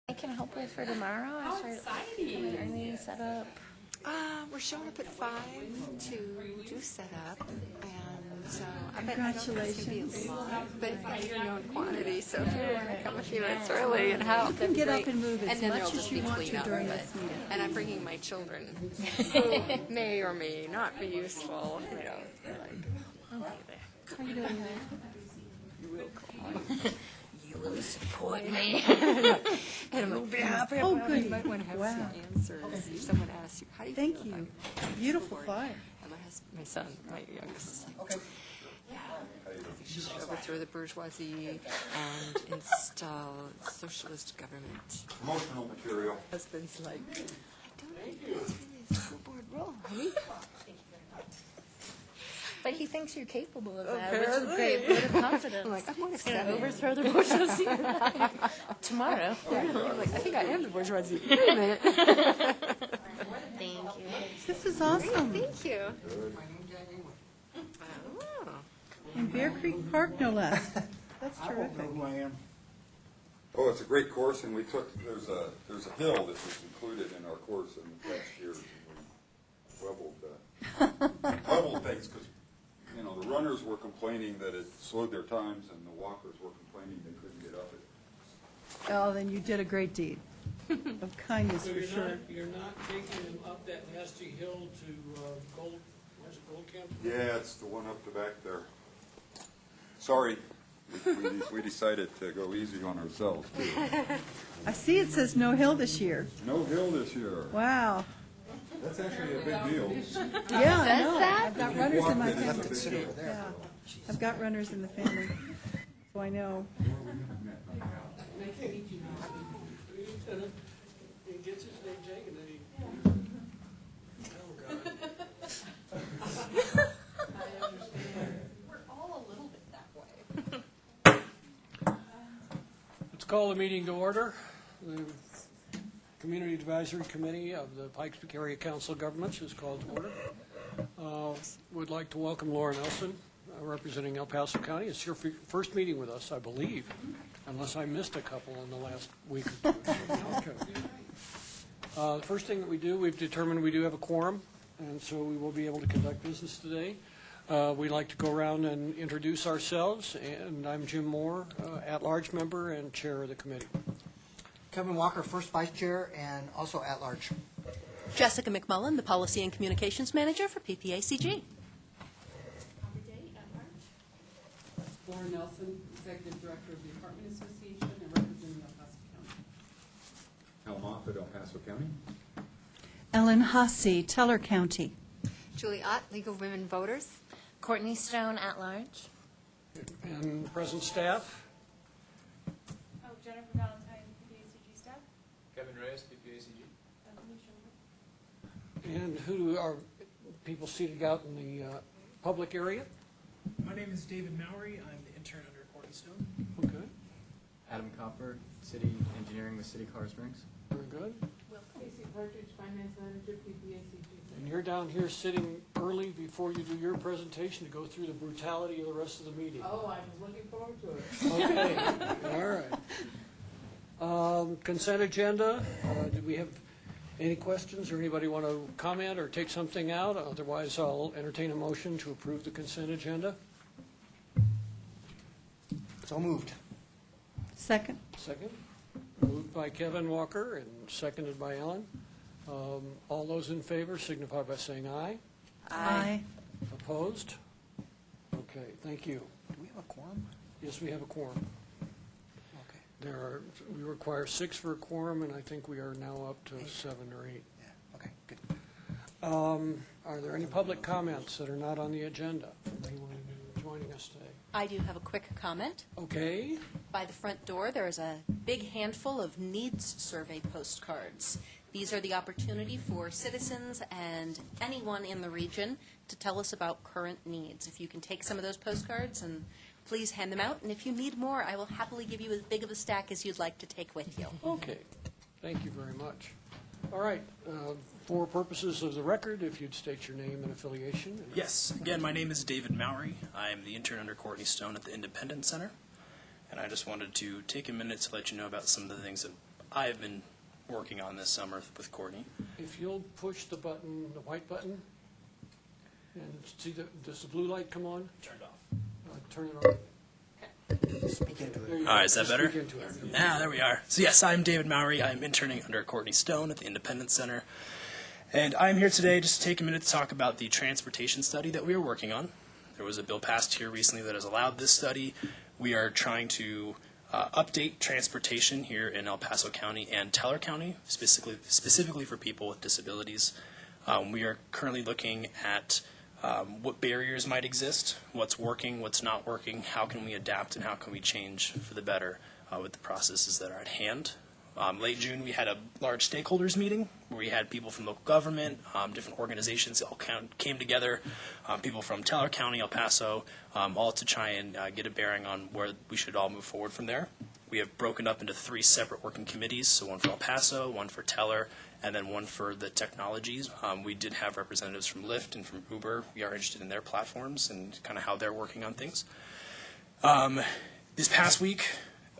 I can help with for tomorrow. How exciting! Everything set up. We're showing up at 5 to do setup, and so I bet Congratulations. it's going to be a lot. They've got your own quantity, so if you want to come a few minutes early and help, that'd be Get great. up and move as And then much there'll as just you be want to cleanup, during but- this meeting. And I'm bringing my children, who may or may not be useful. You know, they're like, How are you doing, you will call. You will support me. And I'm like, Oh, you good. might want to have Wow. some answers if someone asks you, how do you Thank feel you. about it? Beautiful fire. And my son, my youngest, is like, yeah, she should overthrow the bourgeoisie and install socialist government. Promotional material. Husband's like, I don't think that's really a school board role, honey. But he thinks you're capable of that, which is a Apparently. great vote of confidence. I'm like, I'm one of He's gonna 7. overthrow the bourgeoisie tomorrow. I'm like, I think I am the bourgeoisie. Wait a minute. Thank you. This is awesome. Thank you. Oh. In Bear Creek Park, no less. That's terrific. Oh, it's a great course, and we took, there's a hill that was included in our course in the past years, and we leveled things, because, you know, the runners were complaining that it slowed their times, and the walkers were complaining they couldn't get up it. Oh, then you did a great deed of kindness So for sure. you're not taking them up that nasty hill to Gold, where's it, Gold Camp? Yeah, it's the one up the back there. Sorry, we decided to go easy on ourselves, too. I see it says no hill this year. No hill this year. Wow. That's actually a big deal. Yeah, I know. that? I've got runners in my Walk it, family. it's a big deal. Yeah. I've got runners in the family, so I know. Lieutenant, he gets his name taken, then he, oh, God. We're all a little bit that way. Let's call the meeting to order. The Community Advisory Committee of the Pikes Peak Area Council of Governments is called to order. Would like to welcome Laura Nelson, representing El Paso County. It's your first meeting with us, I believe, unless I missed a couple in the last week or two. Okay. The first thing that we do, we've determined we do have a quorum, and so we will be able to conduct business today. We'd like to go around and introduce ourselves, and I'm Jim Moore, at-large member and chair of the committee. Kevin Walker, first vice chair and also at large. Jessica McMullen, the Policy and Communications Manager for PPACG. Laura Nelson, Executive Director of the Apartment Association and representing El Paso County. Al Moffett, El Paso County. Ellen Hussey, Teller County. Julie Ott, League of Women Voters. Courtney Stone at large. And present staff, Oh, Jennifer Valentine, PPACG staff. Kevin Reyes, PPACG. and who are people seated out in the public area? My name is David Mowry. I'm the intern under Courtney Stone. Okay, Adam Copper, City Engineering with City Colorado Springs. very good. Casey Partridge, Finance Manager, PPACG. And you're down here sitting early before you do your presentation to go through the brutality of the rest of the meeting. Oh, I was looking forward to it. Okay, all right. Consent agenda, do we have any questions, or anybody want to comment or take something out? Otherwise, I'll entertain a motion to approve the consent agenda. So moved. Second. Second. Moved by Kevin Walker and seconded by Ellen. All those in favor signify by saying aye. Aye. Opposed? Okay, thank you. Do we have a quorum? Yes, we have a quorum. Okay. We require 6 for a quorum, and I think we are now up to 7 or 8. Yeah, okay, good. Are there any public comments that are not on the agenda from anyone joining us today? I do have a quick comment. Okay. By the front door, there is a big handful of needs survey postcards. These are the opportunity for citizens and anyone in the region to tell us about current needs. If you can take some of those postcards and please hand them out, and if you need more, I will happily give you as big of a stack as you'd like to take with you. Okay. Thank you very much. All right. For purposes of the record, if you'd state your name and affiliation. Yes, again, my name is David Mowry. I am the intern under Courtney Stone at the Independence Center. And I just wanted to take a minute to let you know about some of the things that I've been working on this summer with Courtney. If you'll push the button, the white button, and see, does the blue light come on? Turned off. Turn it on. Speak into it. There you All go. right, is that Just better? speak into it. Yeah, there we are. So yes, I'm David Mowry. I'm interning under Courtney Stone at the Independence Center. And I'm here today just to take a minute to talk about the transportation study that we are working on. There was a bill passed here recently that has allowed this study. We are trying to update transportation here in El Paso County and Teller County, specifically for people with disabilities. We are currently looking at what barriers might exist, what's working, what's not working, how can we adapt, and how can we change for the better with the processes that are at hand. Late June, we had a large stakeholders meeting where we had people from local government, different organizations all came together, people from Teller County, El Paso, all to try and get a bearing on where we should all move forward from there. We have broken up into 3 separate working committees, so one for El Paso, one for Teller, and then one for the technologies. We did have representatives from Lyft and from Uber. We are interested in their platforms and kind of how they're working on things. This past week,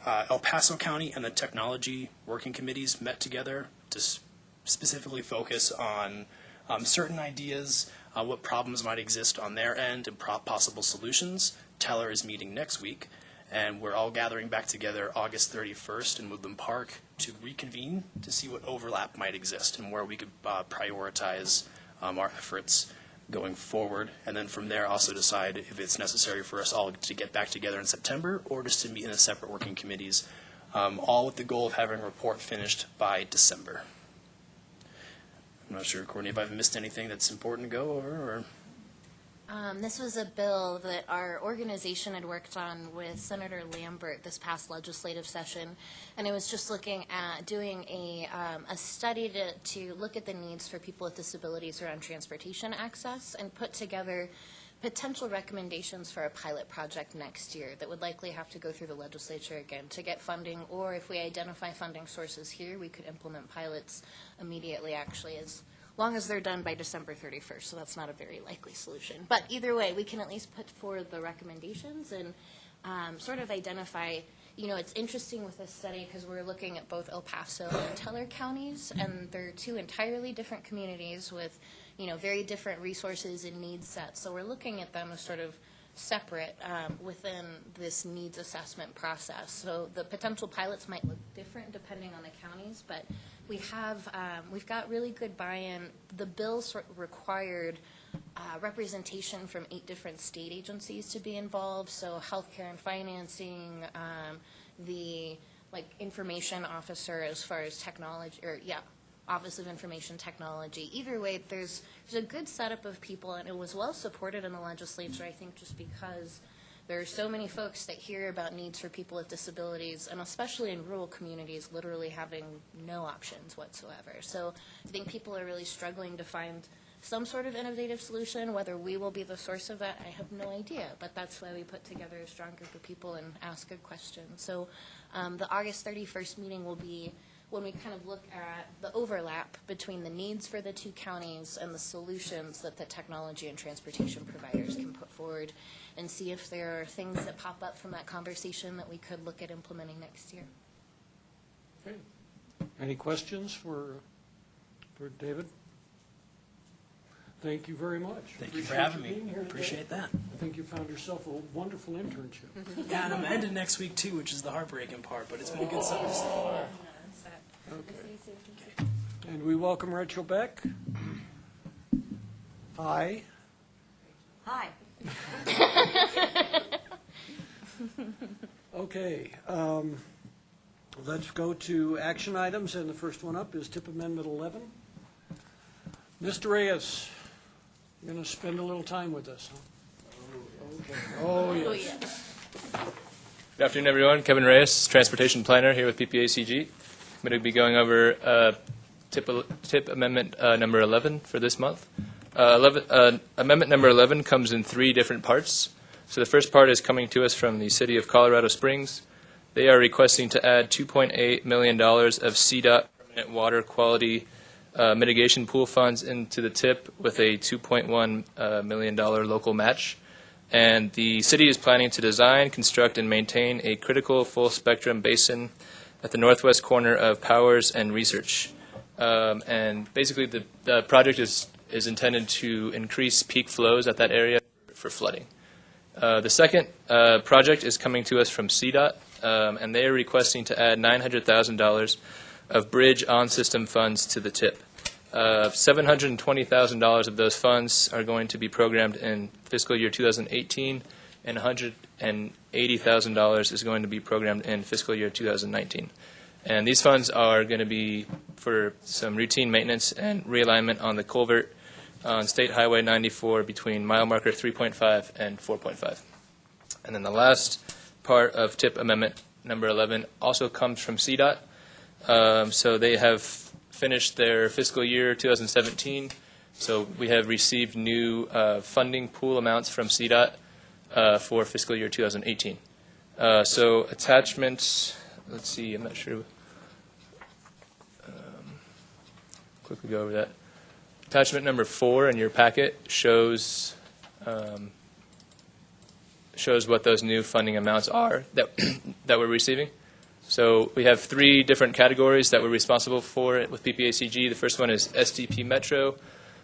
El Paso County and the technology working committees met together to specifically focus on certain ideas, what problems might exist on their end, and possible solutions. Teller is meeting next week, and we're all gathering back together August 31st in Woodland Park to reconvene to see what overlap might exist and where we could prioritize our efforts going forward, and then from there also decide if it's necessary for us all to get back together in September or just to meet in the separate working committees, all with the goal of having a report finished by December. I'm not sure, Courtney, if I've missed anything that's important to go over, or... This was a bill that our organization had worked on with Senator Lambert this past legislative session, and it was just looking at doing a study to look at the needs for people with disabilities around transportation access and put together potential recommendations for a pilot project next year that would likely have to go through the legislature again to get funding, or if we identify funding sources here, we could implement pilots immediately, actually, as long as they're done by December 31st, so that's not a very likely solution. But either way, we can at least put forward the recommendations and sort of identify, it's interesting with this study because we're looking at both El Paso and Teller counties, and they're 2 entirely different communities with, very different resources and needs sets. So we're looking at them as sort of separate within this needs assessment process. So the potential pilots might look different depending on the counties, but we've got really good buy-in. The bill required representation from 8 different state agencies to be involved, so healthcare and financing, the information officer as far as technology, Office of Information Technology. Either way, there's a good setup of people, and it was well supported in the legislature, I think, just because there are so many folks that hear about needs for people with disabilities, and especially in rural communities, literally having no options whatsoever. So I think people are really struggling to find some sort of innovative solution. Whether we will be the source of that, I have no idea, but that's why we put together a strong group of people and ask good questions. So the August 31st meeting will be when we kind of look at the overlap between the needs for the 2 counties and the solutions that the technology and transportation providers can put forward, and see if there are things that pop up from that conversation that we could look at implementing next year. Okay. Any questions for David? Thank you very much. Thank you for having me. Appreciate that. I think you found yourself a wonderful internship. Yeah, and I'm ended next week, too, which is the heartbreaking part, but it's been a good summer so far. Okay. And we welcome Rachel Beck. Hi. Hi. Okay. Let's go to action items, and the first one up is Tip Amendment 11. Mr. Reyes, you're going to spend a little time with us, huh? Okay. Oh, yes. Good afternoon, everyone. Kevin Reyes, Transportation Planner here with PPACG. I'm going to be going over Tip Amendment number 11 for this month. Amendment number 11 comes in 3 different parts. So the first part is coming to us from the City of Colorado Springs. They are requesting to add $2.8 million of CDOT permanent water quality mitigation pool funds into the TIP with a $2.1 million local match. And the city is planning to design, construct, and maintain a critical full-spectrum basin at the northwest corner of Powers and Research. And basically, the project is intended to increase peak flows at that area for flooding. The second project is coming to us from CDOT, and they are requesting to add $900,000 of bridge on-system funds to the TIP. $720,000 of those funds are going to be programmed in fiscal year 2018, and $180,000 is going to be programmed in fiscal year 2019. And these funds are going to be for some routine maintenance and realignment on the culvert on State Highway 94 between mile marker 3.5 and 4.5. And then the last part of TIP Amendment number 11 also comes from CDOT. So they have finished their fiscal year 2017. So we have received new funding pool amounts from CDOT for fiscal year 2018. So attachments, let's see, I'm not sure. Quickly go over that. Attachment number 4 in your packet shows what those new funding amounts are that we're receiving. So we have 3 different categories that we're responsible for it with PPACG. The first one is SDP Metro,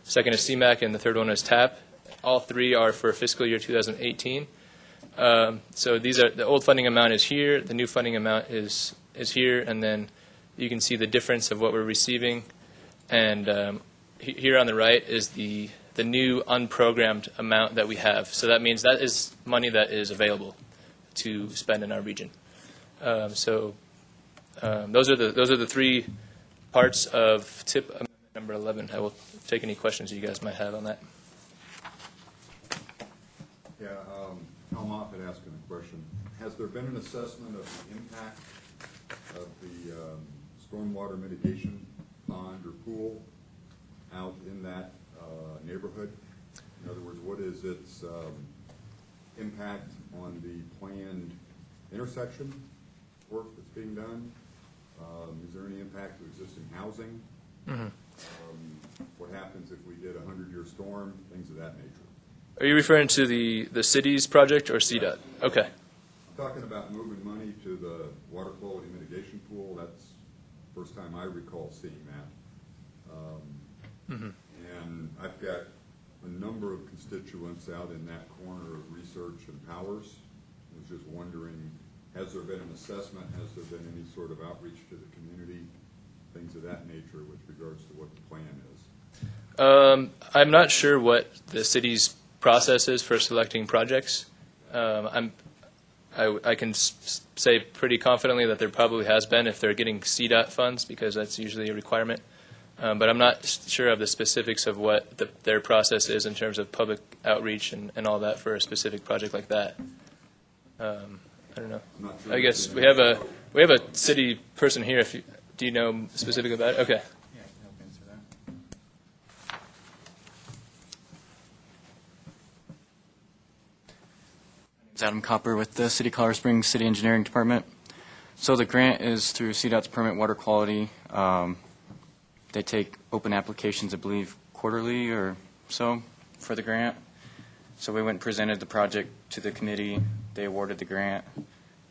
second is CMAQ, and the third one is TAP. All 3 are for fiscal year 2018. So these are the old funding amount is here, the new funding amount is here, and then you can see the difference of what we're receiving. And here on the right is the new unprogrammed amount that we have. So that means that is money that is available to spend in our region. Those are the 3 parts of TIP Amendment number 11. I will take any questions you guys might have on that. Yeah, Al Moffett asking a question. Has there been an assessment of the impact of the stormwater mitigation pond or pool out in that neighborhood? In other words, what is its impact on the planned intersection work that's being done? Is there any impact to existing housing? Mm-hmm. What happens if we get a 100-year storm? Things of that nature. Are you referring to the city's project or CDOT? Okay. I'm talking about moving money to the water quality mitigation pool. That's the first time I recall seeing that. And I've got a number of constituents out in that corner of Research and Powers. I was just wondering, has there been an assessment? Has there been any sort of outreach to the community? Things of that nature with regards to what the plan is? I'm not sure what the city's process is for selecting projects. I can say pretty confidently that there probably has been if they're getting CDOT funds, because that's usually a requirement. But I'm not sure of the specifics of what their process is in terms of public outreach and all that for a specific project like that. I don't know. I guess we have a city person here. Do you know specifically about it? Okay. Yeah, I can help answer that. My name's Adam Copper with the City of Colorado Springs City Engineering Department. So the grant is through CDOT's Permit Water Quality. They take open applications, I believe, quarterly or so for the grant. So we went and presented the project to the committee. They awarded the grant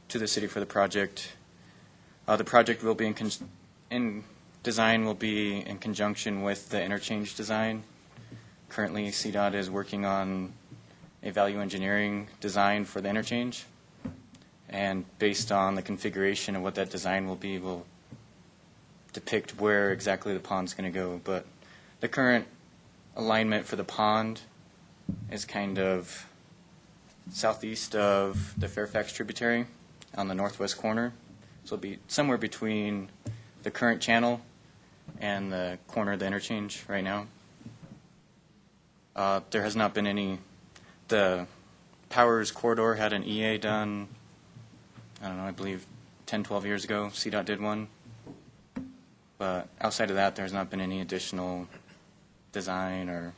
to the city for the project. The project will be design will be in conjunction with the interchange design. Currently, CDOT is working on a value engineering design for the interchange. And based on the configuration of what that design will be, we'll depict where exactly the pond's going to go. But the current alignment for the pond is kind of southeast of the Fairfax tributary on the northwest corner. So it'll be somewhere between the current channel and the corner of the interchange right now. There has not been any. The Powers corridor had an EA done, I don't know, I believe 10, 12 years ago. CDOT did one. But outside of that, there's not been any additional design or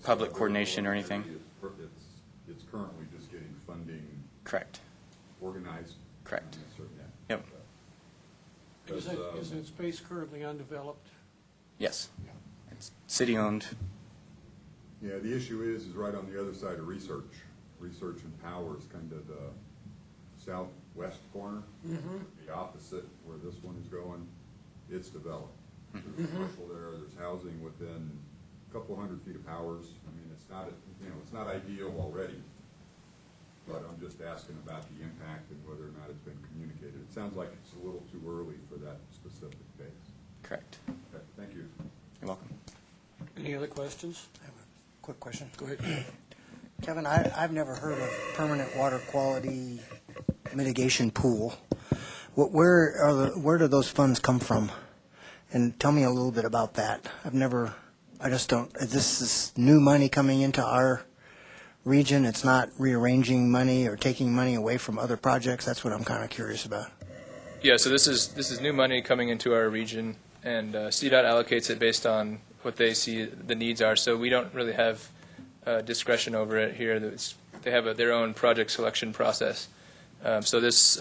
public coordination or anything. It's currently just getting funding. Correct. Organized. Correct. Yeah. Yep. Is that space currently undeveloped? Yes. It's city-owned. Yeah, the issue is right on the other side of Research and Powers, kind of the west corner, the opposite where this one is going, it's developed. There's commercial there, there's housing within a couple hundred feet of Powers. I mean, it's not, it's not ideal already, but I'm just asking about the impact and whether or not it's been communicated. It sounds like it's a little too early for that specific case. Correct. Okay, thank you. You're welcome. Any other questions? I have a quick question. Go ahead. Kevin, I've never heard of permanent water quality mitigation pool. Where do those funds come from? And tell me a little bit about that. I just don't, this is new money coming into our region. It's not rearranging money or taking money away from other projects. That's what I'm kind of curious about. Yeah, so this is new money coming into our region, and CDOT allocates it based on what they see the needs are. So we don't really have discretion over it here. They have their own project selection process. So this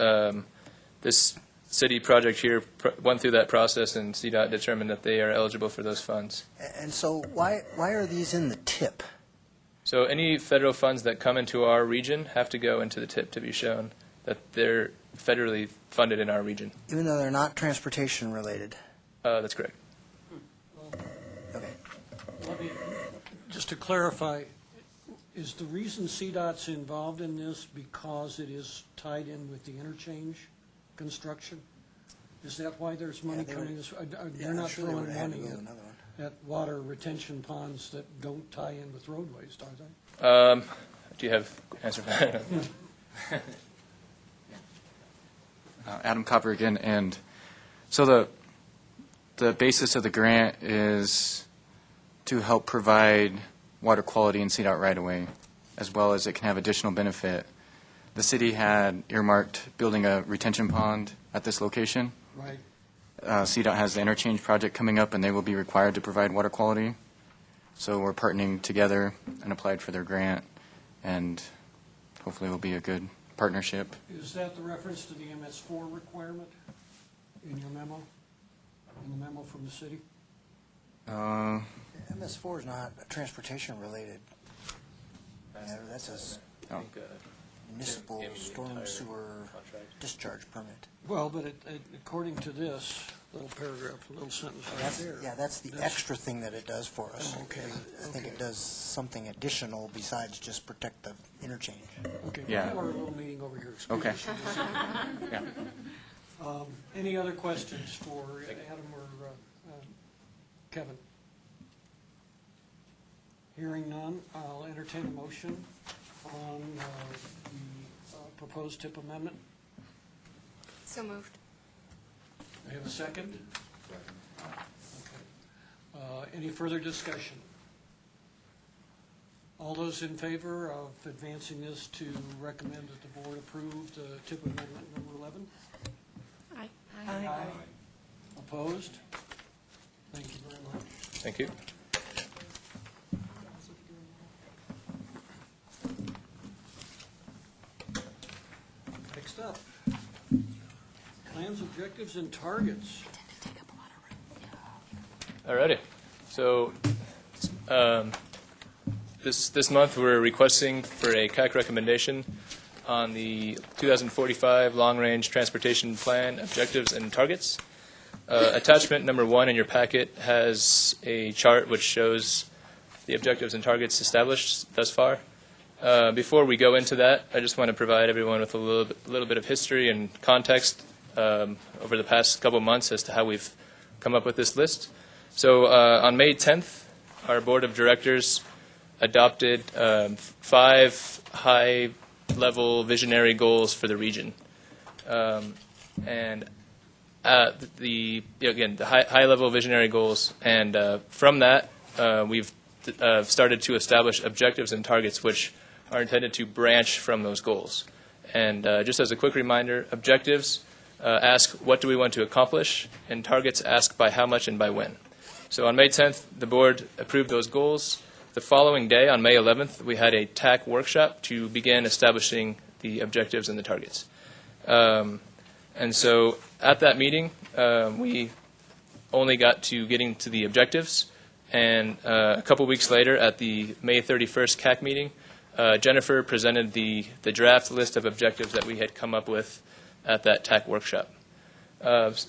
city project here went through that process, and CDOT determined that they are eligible for those funds. And so why are these in the tip? So any federal funds that come into our region have to go into the tip to be shown that they're federally funded in our region. Even though they're not transportation related? That's correct. Okay. Let me, just to clarify, is the reason CDOT's involved in this because it is tied in with the interchange construction? Is that why there's money coming this way? They're not throwing money at water retention ponds that don't tie in with roadways, are they? Do you have an answer for that? Adam Copper again, and so the basis of the grant is to help provide water quality in CDOT right away, as well as it can have additional benefit. The city had earmarked building a retention pond at this location. Right. CDOT has the interchange project coming up, and they will be required to provide water quality. So we're partnering together and applied for their grant, and hopefully it will be a good partnership. Is that the reference to the MS4 requirement in your memo? In the memo from the city? MS4 is not transportation related. That's a municipal storm sewer discharge permit. Well, but according to this little paragraph, little sentence right there. Yeah, that's the extra thing that it does for us. Oh, okay. I think it does something additional besides just protect the interchange. Okay, Yeah. we'll have our little meeting over here. Excuse Okay. us. Yeah. Any other questions for Adam or Kevin? Hearing none, I'll entertain a motion on the proposed tip amendment. So moved. I have a second? Okay. Any further discussion? All those in favor of advancing this to recommend that the board approve the tip amendment number 11? Aye. Aye. Opposed? Thank you very much. Thank you. Next up, plans, objectives, and targets. Alrighty. So this month we're requesting for a CAC recommendation on the 2045 Long Range Transportation Plan objectives and targets. Attachment number 1 in your packet has a chart which shows the objectives and targets established thus far. Before we go into that, I just want to provide everyone with a little bit of history and context over the past couple months as to how we've come up with this list. So on May 10th, our board of directors adopted 5 high-level visionary goals for the region. And the high-level visionary goals, and from that, we've started to establish objectives and targets which are intended to branch from those goals. And just as a quick reminder, objectives ask what do we want to accomplish, and targets ask by how much and by when. So on May 10th, the board approved those goals. The following day, on May 11th, we had a TAC workshop to begin establishing the objectives and the targets. And so at that meeting, we only got to getting to the objectives. And a couple weeks later, at the May 31st CAC meeting, Jennifer presented the draft list of objectives that we had come up with at that TAC workshop. At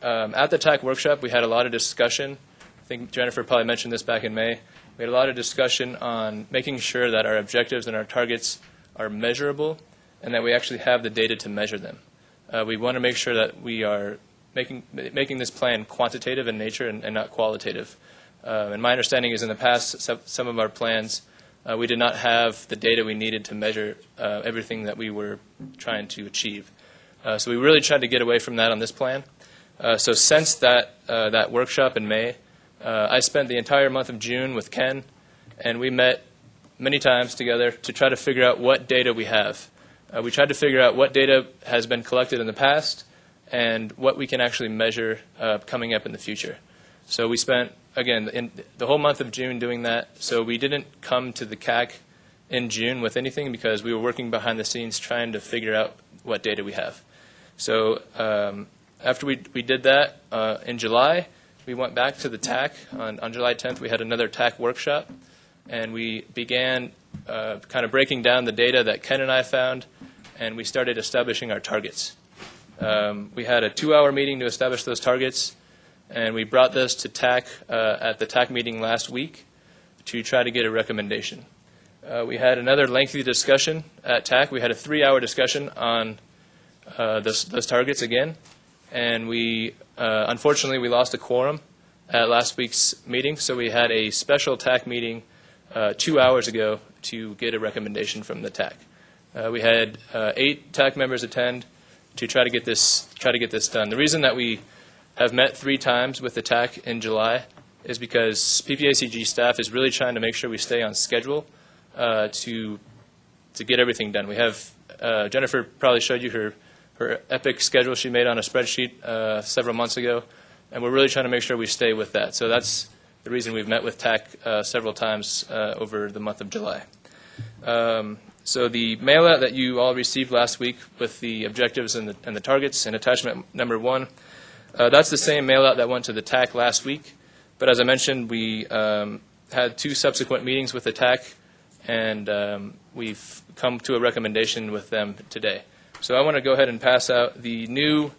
the TAC workshop, we had a lot of discussion. I think Jennifer probably mentioned this back in May. We had a lot of discussion on making sure that our objectives and our targets are measurable and that we actually have the data to measure them. We want to make sure that we are making this plan quantitative in nature and not qualitative. And my understanding is in the past, some of our plans, we did not have the data we needed to measure everything that we were trying to achieve. So we really tried to get away from that on this plan. So since that workshop in May, I spent the entire month of June with Ken, and we met many times together to try to figure out what data we have. We tried to figure out what data has been collected in the past and what we can actually measure coming up in the future. So we spent, again, in the whole month of June doing that. So we didn't come to the CAC in June with anything because we were working behind the scenes trying to figure out what data we have. So after we did that, in July, we went back to the TAC. On July 10th, we had another TAC workshop, and we began kind of breaking down the data that Ken and I found, and we started establishing our targets. We had a 2-hour meeting to establish those targets, and we brought this to TAC at the TAC meeting last week to try to get a recommendation. We had another lengthy discussion at TAC. We had a 3-hour discussion on those targets again, and we unfortunately we lost a quorum at last week's meeting, so we had a special TAC meeting 2 hours ago to get a recommendation from the TAC. We had 8 TAC members attend to try to get this done. The reason that we have met 3 times with the TAC in July is because PPACG staff is really trying to make sure we stay on schedule to get everything done. We have Jennifer probably showed you her epic schedule she made on a spreadsheet several months ago, and we're really trying to make sure we stay with that. So that's the reason we've met with TAC several times over the month of July. So the mail-out that you all received last week with the objectives and the targets in attachment number 1, that's the same mail-out that went to the TAC last week. But as I mentioned, we had 2 subsequent meetings with the TAC, and we've come to a recommendation with them today. So I want to go ahead and pass out the new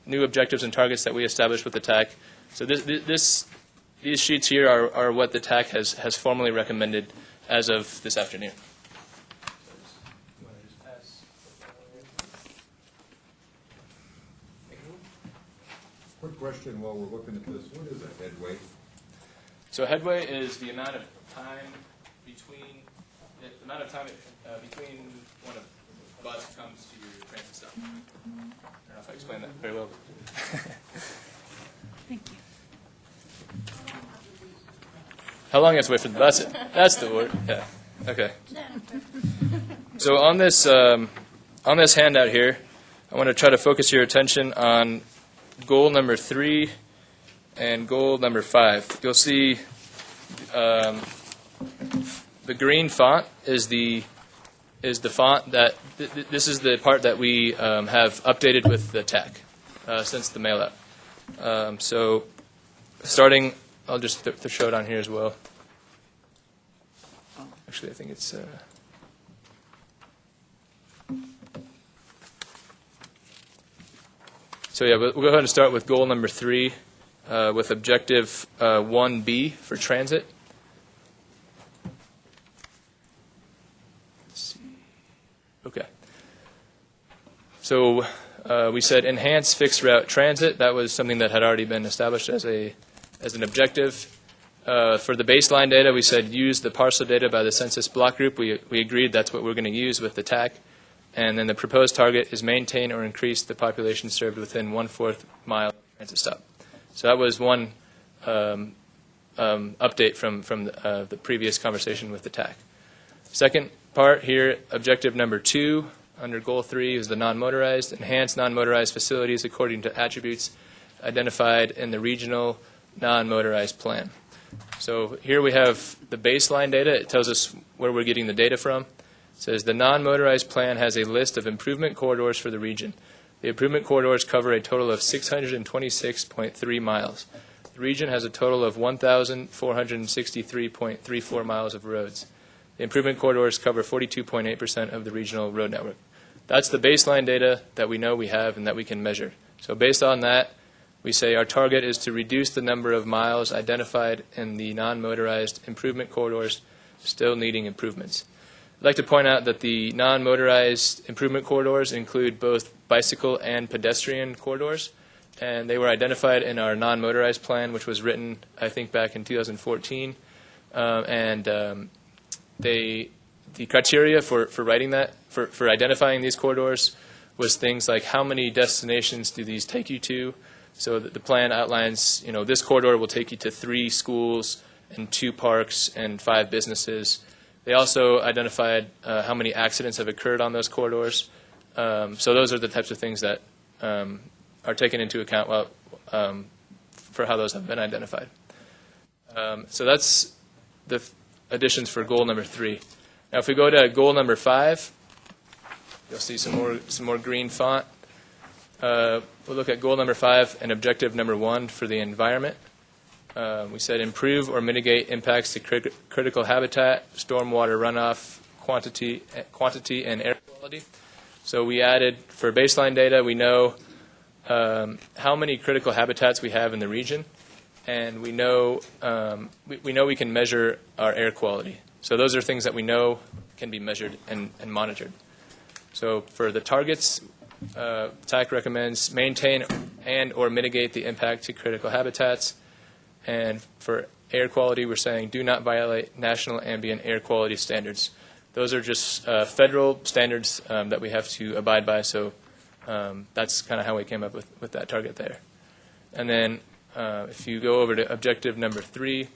objectives and targets that we established with the TAC. So these sheets here are what the TAC has formally recommended as of this afternoon. Quick question while we're looking at this. What is a headway? So headway is the amount of time between when a bus comes to your transit stop. I don't know if I explained that very well. Thank you. How long you have to wait for the bus? That's the word. Yeah. Okay. So on this handout here, I want to try to focus your attention on goal number 3 and goal number 5. You'll see the green font is the font that this is the part that we have updated with the TAC since the mail out. So starting, I'll just show it on here as well. Actually, I think it's. So yeah, we'll go ahead and start with goal number 3 with objective 1B for transit. Let's see. Okay. So we said enhance fixed route transit. That was something that had already been established as an objective. For the baseline data, we said use the parcel data by the census block group. We agreed that's what we're going to use with the TAC. And then the proposed target is maintain or increase the population served within 1/4 mile transit stop. So that was one update from the previous conversation with the TAC. Second part here, objective number 2 under goal 3 is the non-motorized. Enhance non-motorized facilities according to attributes identified in the regional non-motorized plan. So here we have the baseline data. It tells us where we're getting the data from. It says the non-motorized plan has a list of improvement corridors for the region. The improvement corridors cover a total of 626.3 miles. The region has a total of 1,463.34 miles of roads. The improvement corridors cover 42.8% of the regional road network. that's the baseline data that we know we have and that we can measure. So based on that, we say our target is to reduce the number of miles identified in the non-motorized improvement corridors still needing improvements. I'd like to point out that the non-motorized improvement corridors include both bicycle and pedestrian corridors, and they were identified in our non-motorized plan, which was written, I think, back in 2014. The criteria for writing that, for identifying these corridors, was things like how many destinations do these take you to. So that the plan outlines, this corridor will take you to 3 schools and 2 parks and 5 businesses. They also identified how many accidents have occurred on those corridors. So those are the types of things that are taken into account for how those have been identified. So that's the additions for goal number 3. Now, if we go to goal number 5, you'll see some more green font. We'll look at goal number 5 and objective number 1 for the environment. We said improve or mitigate impacts to critical habitat, stormwater runoff, quantity, and air quality. So we added, for baseline data, we know how many critical habitats we have in the region, and we know we can measure our air quality. So those are things that we know can be measured and monitored. So for the targets, TAC recommends maintain and or mitigate the impact to critical habitats. And for air quality, we're saying do not violate national ambient air quality standards. Those are just federal standards that we have to abide by. So that's kind of how we came up with that target there. And then if you go over to objective number 3,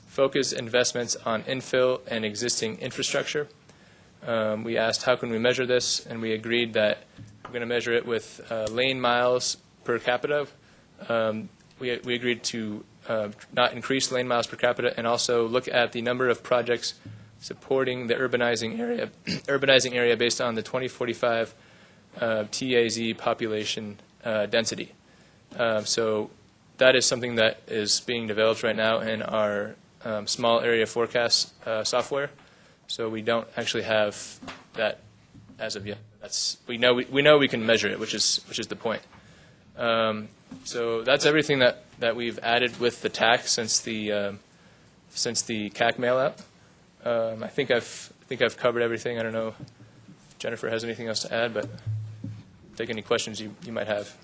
focus investments on infill and existing infrastructure. We asked how can we measure this, and we agreed that we're going to measure it with lane miles per capita. We agreed to not increase lane miles per capita, and also look at the number of projects supporting the urbanizing area based on the 2045 TAZ population density. So that is something that is being developed right now in our small area forecast software. So we don't actually have that as of yet. We know we can measure it, which is the point. So that's everything that we've added with the TAC since the CAC mail out. I think I've covered everything. I don't know if Jennifer has anything else to add, but take any questions you might have.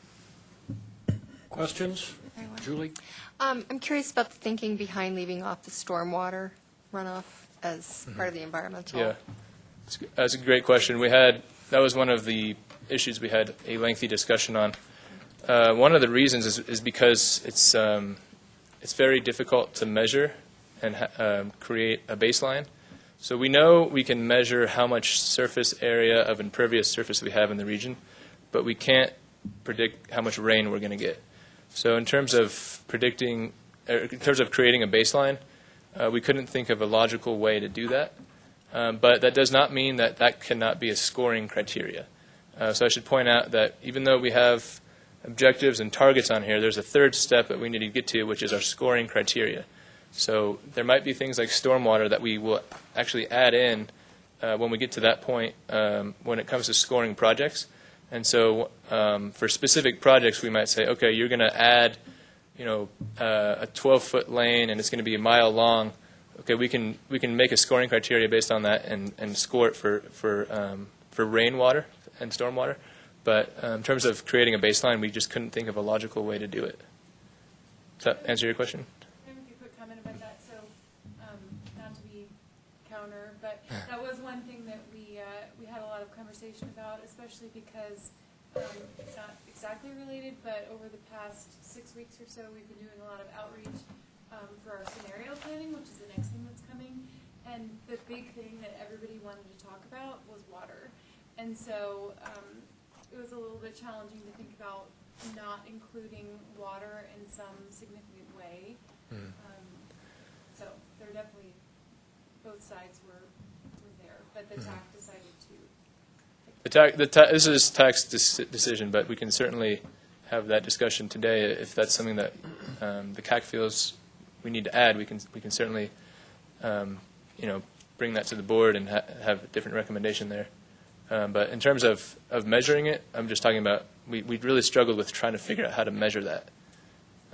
Questions? Julie? I'm curious about the thinking behind leaving off the stormwater runoff as part of the environmental. Yeah, that's a great question. That was one of the issues we had a lengthy discussion on. One of the reasons is because it's very difficult to measure and create a baseline. So we know we can measure how much surface area of impervious surface we have in the region, but we can't predict how much rain we're going to get. So in terms of creating a baseline, we couldn't think of a logical way to do that. But that does not mean that cannot be a scoring criteria. So I should point out that even though we have objectives and targets on here, there's a third step that we need to get to, which is our scoring criteria. So there might be things like stormwater that we will actually add in when we get to that point when it comes to scoring projects. And so for specific projects, we might say, okay, you're going to add, a 12-foot lane, and it's going to be a mile long. Okay, we can make a scoring criteria based on that and score it for rainwater and stormwater. But in terms of creating a baseline, we just couldn't think of a logical way to do it. Does that answer your question? Can I make a quick comment about that? So, not to be counter, but that was one thing that we had a lot of conversation about, especially because it's not exactly related, but over the past 6 weeks or so, we've been doing a lot of outreach for our scenario planning, which is the next thing that's coming. And the big thing that everybody wanted to talk about was water. And so it was a little bit challenging to think about not including water in some significant way. So there definitely, both sides were there, but the TAC decided to. This is TAC's decision, but we can certainly have that discussion today if that's something that the CAC feels we need to add. We can certainly bring that to the board and have a different recommendation there. But in terms of measuring it, I'm just talking about, we really struggled with trying to figure out how to measure that.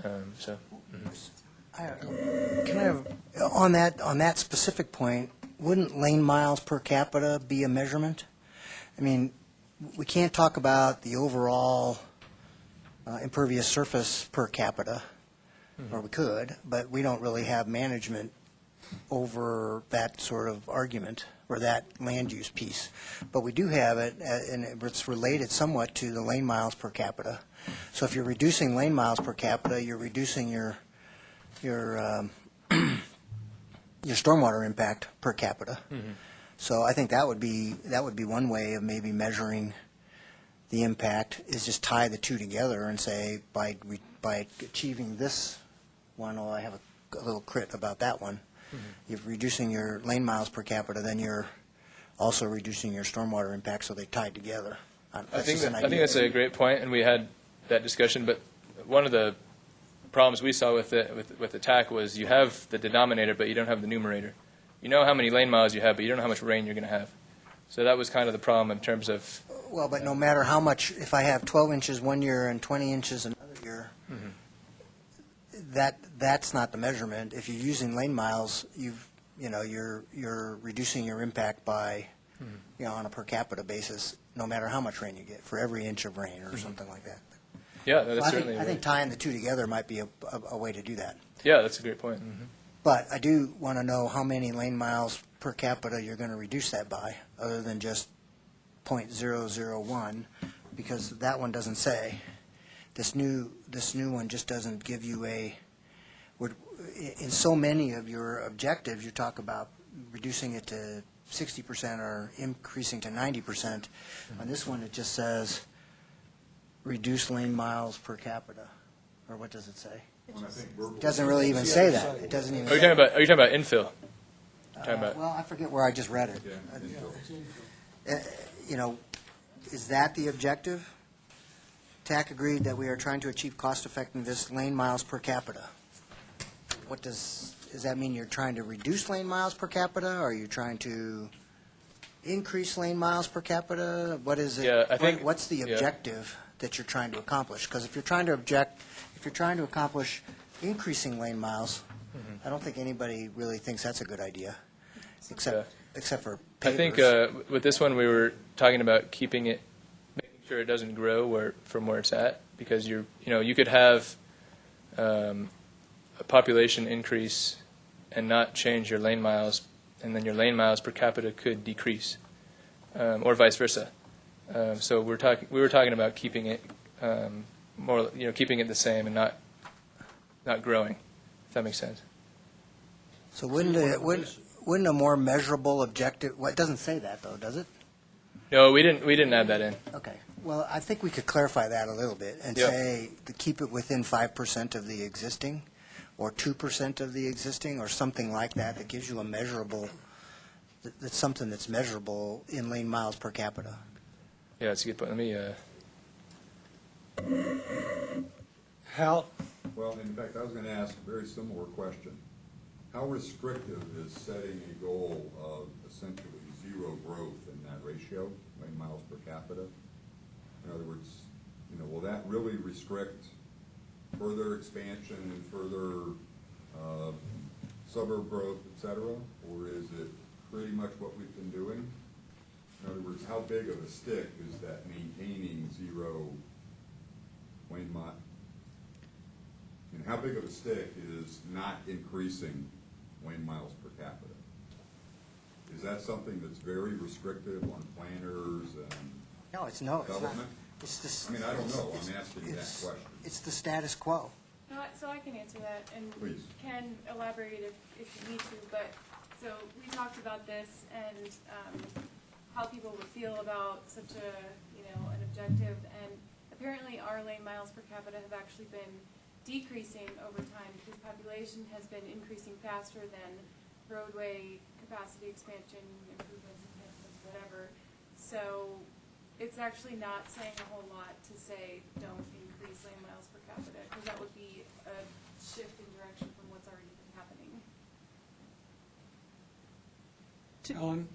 Can I have, on that specific point, wouldn't lane miles per capita be a measurement? I mean, we can't talk about the overall impervious surface per capita, or we could, but we don't really have management over that sort of argument or that land use piece. But we do have it, and it's related somewhat to the lane miles per capita. So if you're reducing lane miles per capita, you're reducing your stormwater impact per capita. So I think that would be one way of maybe measuring the impact, is just tie the two together and say by achieving this one, I have a little crit about that one. You're reducing your lane miles per capita, then you're also reducing your stormwater impact, so they tied together. I think that's a great point, and we had that discussion. But one of the problems we saw with the TAC was you have the denominator, but you don't have the numerator. You know how many lane miles you have, but you don't know how much rain you're going to have. So that was kind of the problem in terms of. Well, but no matter how much, if I have 12 inches one year and 20 inches another year, that's not the measurement. If you're using lane miles, you're reducing your impact by, on a per capita basis, no matter how much rain you get, for every inch of rain or something like that. Yeah, that's I certainly. I think tying the two together might be a way to do that. Yeah, that's a great point. But I do want to know how many lane miles per capita you're going to reduce that by, other than just .001, because that one doesn't say. This new one just doesn't give you in so many of your objectives, you talk about reducing it to 60% or increasing to 90%. On this one, it just says reduce lane miles per capita, or what does it say? It doesn't really even say that. It doesn't even. Are you talking about infill? Well, I forget where I just read it. Is that the objective? TAC agreed that we are trying to achieve cost-effectiveness lane miles per capita. Does that mean you're trying to reduce lane miles per capita, or are you trying to increase lane miles per capita? What is it? Yeah, I think. What's the objective that you're trying to accomplish? Because if you're trying to accomplish increasing lane miles, I don't think anybody really thinks that's a good idea, except for pavers. I think with this one we were talking about keeping it, making sure it doesn't grow from where it's at, because you could have a population increase and not change your lane miles, and then your lane miles per capita could decrease, or vice versa. So we were talking about keeping it keeping it the same and not growing, if that makes sense. So wouldn't a more measurable objective? Well, it doesn't say that though, does it? No, we didn't add that in. Okay. Well, I think we could clarify that a little bit and say to keep it within 5% of the existing, or 2% of the existing, or something like that. That gives you a measurable. That's something that's measurable in lane miles per capita. Yeah, that's a good point. Let me. Hal? Well, in fact, I was going to ask a very similar question. How restrictive is setting a goal of essentially zero growth in that ratio, lane miles per capita? In other words, will that really restrict further expansion and further suburb growth, et cetera? Or is it pretty much what we've been doing? In other words, how big of a stick is that maintaining zero lane mile? And how big of a stick is not increasing lane miles per capita? Is that something that's very restrictive on planners and No, it's not. development? It's I mean, I don't know. I'm asking you that question. It's the status quo. No, so I can answer that, and Please. can elaborate if you need to, but, so we talked about this and how people would feel about such an objective, and apparently our lane miles per capita have actually been decreasing over time because population has been increasing faster than roadway capacity expansion, improvements, enhancements, whatever. So it's actually not saying a whole lot to say don't increase lane miles per capita, because that would be a shift in direction from what's already been happening. Ellen?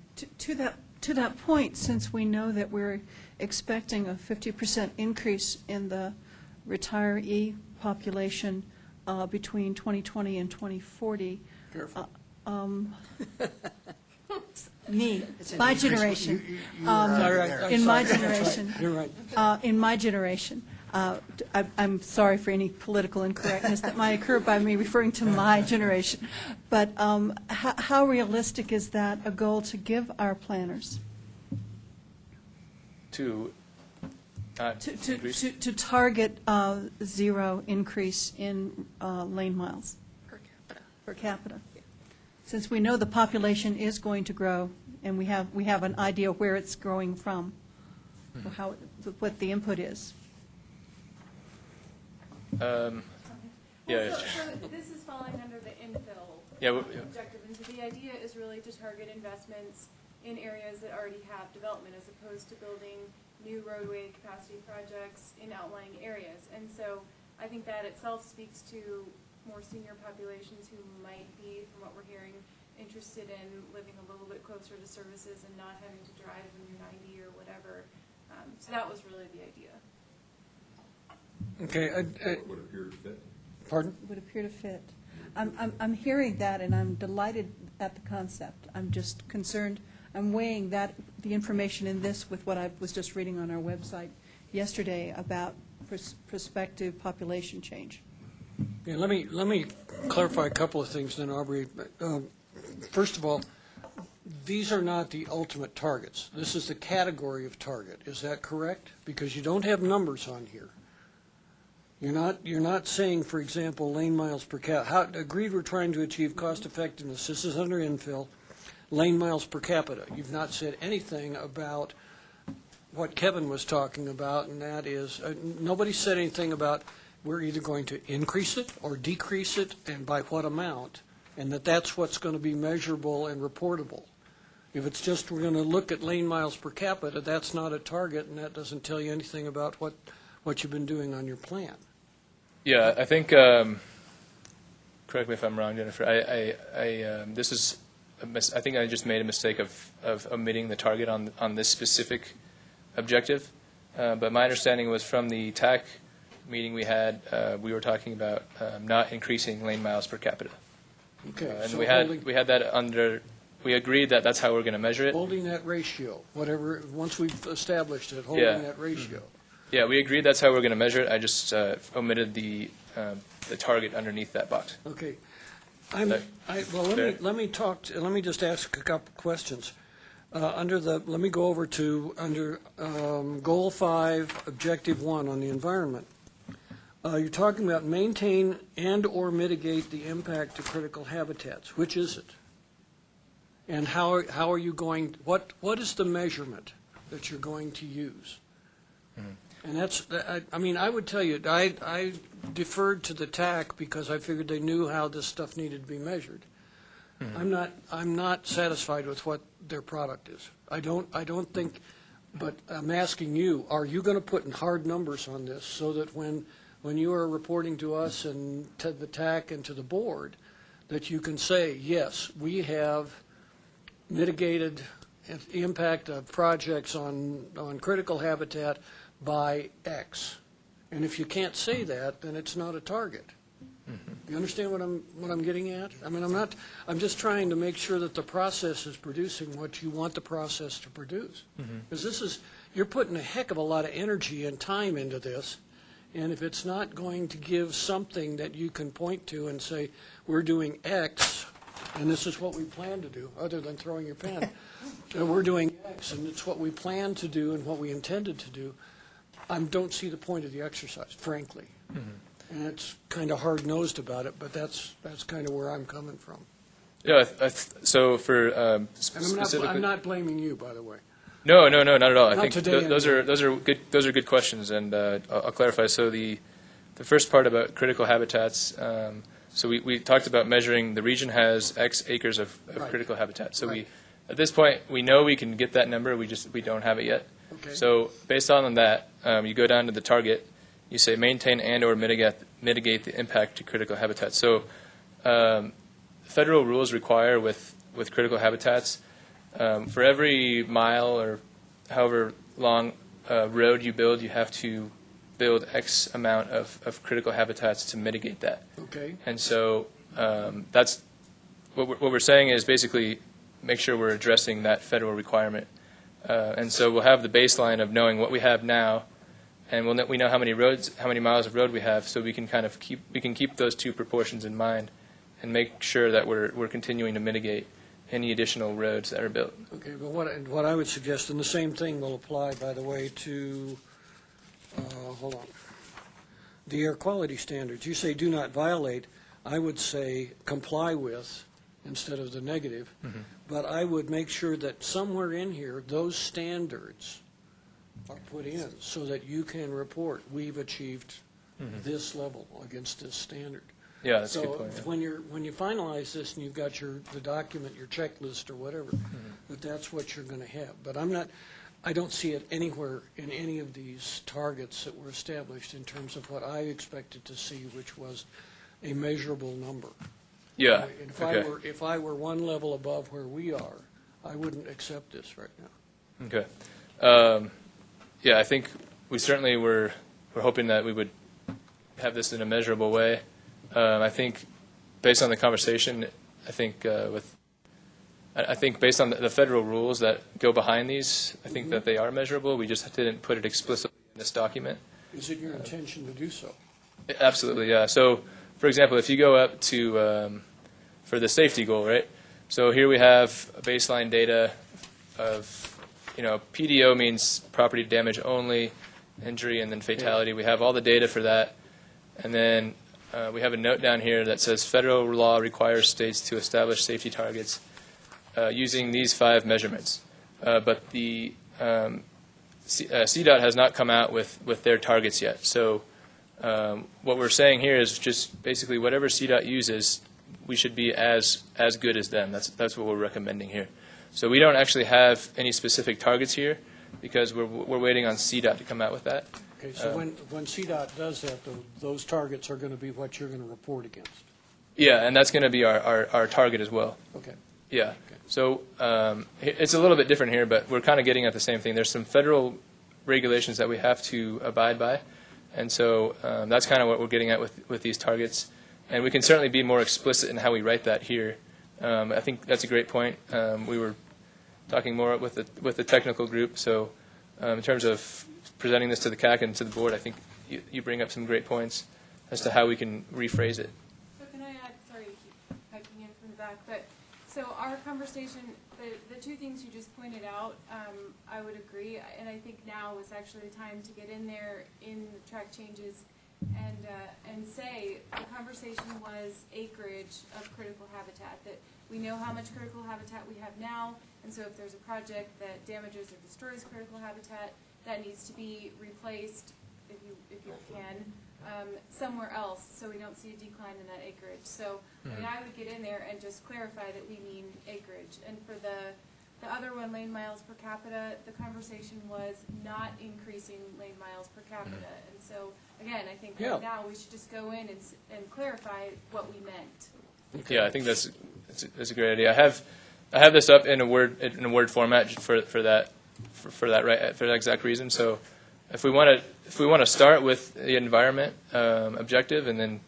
To that point, since we know that we're expecting a 50% increase in the retiree population between 2020 and 2040, Careful. me, my generation, In my generation, You're right. in my generation, I'm sorry for any political incorrectness that might occur by me referring to my generation, but how realistic is that a goal to give our planners? To not To increase. to target zero increase in lane miles per capita. Since we know the population is going to grow, and we have an idea where it's growing from, or how, what the input is. Yeah. Well, so this is falling under the infill Yeah, objective, and so the idea is really to target investments in areas that already have development, as opposed to building new roadway capacity projects in outlying areas. And so I think that itself speaks to more senior populations who might be, from what we're hearing, interested in living a little bit closer to services and not having to drive when you're 90 or whatever. So that was really the idea. Okay. Would appear to fit. Pardon? Would appear to fit. I'm hearing that, and I'm delighted at the concept. I'm just concerned, I'm weighing that, the information in this with what I was just reading on our website yesterday about prospective population change. Yeah, let me clarify a couple of things then, Aubrey. First of all, these are not the ultimate targets. This is the category of target. Is that correct? Because you don't have numbers on here. You're not saying, for example, lane miles per capita. Agreed, we're trying to achieve cost effectiveness. This is under infill. Lane miles per capita. You've not said anything about what Kevin was talking about, and that is, nobody said anything about we're either going to increase it or decrease it, and by what amount, and that's what's going to be measurable and reportable. If it's just we're going to look at lane miles per capita, that's not a target, and that doesn't tell you anything about what you've been doing on your plan. Yeah, I think, correct me if I'm wrong, Jennifer, this is, I think I just made a mistake of omitting the target on this specific objective. But my understanding was from the TAC meeting we had, we were talking about not increasing lane miles per capita. Okay. And so we had that under, we agreed that that's how we're going to measure it. holding that ratio, whatever, once we've established it, holding Yeah. that ratio. Yeah, we agreed that's how we're going to measure it. I just omitted the target underneath that box. Okay. Well, Let me just ask a couple questions. Let me go over to under Goal 5, Objective 1 on the environment. You're talking about maintain and/or mitigate the impact to critical habitats. Which is it? And how are you going? What is the measurement that you're going to use? And that's, I mean, I would tell you, I deferred to the TAC because I figured they knew how this stuff needed to be measured. I'm not satisfied with what their product is. I don't think, but I'm asking you, are you going to put in hard numbers on this so that when you are reporting to us and to the TAC and to the board, that you can say, yes, we have mitigated the impact of projects on critical habitat by X. And if you can't say that, then it's not a target. You understand what I'm getting at? I mean, I'm just trying to make sure that the process is producing what you want the process to produce. Because you're putting a heck of a lot of energy and time into this, and if it's not going to give something that you can point to and say, we're doing X, and this is what we plan to do, other than throwing your pen, we're doing X, and it's what we plan to do and what we intended to do, I don't see the point of the exercise, frankly. And it's kind of hard-nosed about it, but that's kind of where I'm coming from. Yeah, so for And specifically, I'm not blaming you, by the way. No, not at all. I Not think today, those are good questions, and I'll clarify. So the first part about critical habitats. So we talked about measuring the region has X acres of Right. critical habitat. So Right. at this point we know we can get that number. We don't have it yet. Okay. So based on that, you go down to the target. You say maintain and/or mitigate the impact to critical habitat. So federal rules require with critical habitats For every mile or however long road you build, you have to build X amount of critical habitats to mitigate that. Okay. And so that's what we're saying is basically make sure we're addressing that federal requirement. And so we'll have the baseline of knowing what we have now, and we know how many roads, how many miles of road we have, so we can kind of keep those two proportions in mind, and make sure that we're continuing to mitigate any additional roads that are built. Okay, but what I would suggest, and the same thing will apply, by the way, to, hold on, the air quality standards. You say do not violate. I would say comply with instead of the negative. But I would make sure that somewhere in here, those standards are put in so that you can report, we've achieved this level against this standard. Yeah, that's a good point. So when you finalize this and you've got the document, your checklist or whatever, that's what you're going to have. But I don't see it anywhere in any of these targets that were established in terms of what I expected to see, which was a measurable number. Yeah. And if I were one level above where we are, I wouldn't accept this right now. Okay. Yeah, I think we certainly we're hoping that we would have this in a measurable way. I think based on the conversation, I think based on the federal rules that go behind these, I think that they are measurable. We just didn't put it explicitly in this document. Is it your intention to do so? Absolutely, yeah. So, for example, if you go up to for the safety goal, right? So here we have baseline data of, PDO means property damage only, injury, and then fatality. We have all the data for that. And then we have a note down here that says federal law requires states to establish safety targets using these 5 measurements. But the CDOT has not come out with their targets yet. So what we're saying here is just basically whatever CDOT uses, we should be as good as them. That's what we're recommending here. So we don't actually have any specific targets here because we're waiting on CDOT to come out with that. Okay, so when CDOT does that, those targets are going to be what you're going to report against? Yeah, and that's going to be our target as well. Okay. Yeah. Okay. So it's a little bit different here, but we're kind of getting at the same thing. There's some federal regulations that we have to abide by, and so that's kind of what we're getting at with these targets. And we can certainly be more explicit in how we write that here. I think that's a great point. We were talking more with the technical group, so in terms of presenting this to the CAC and to the board, I think you bring up some great points as to how we can rephrase it. So can I add, sorry to keep piping in from the back, but so our conversation, the two things you just pointed out, I would agree, and I think now is actually the time to get in there in the track changes and say the conversation was acreage of critical habitat, that we know how much critical habitat we have now, and so if there's a project that damages or destroys critical habitat, that needs to be replaced, if you can, somewhere else, so we don't see a decline in that acreage. So I mean, I would get in there and just clarify that we mean acreage. And for the other one, lane miles per capita, the conversation was not increasing lane miles per capita. And so, again, I think right now we should just go in and clarify what we meant. Yeah, I think that's a great idea. I have this up in a word format for that exact reason. So if we want to start with the environment objective and then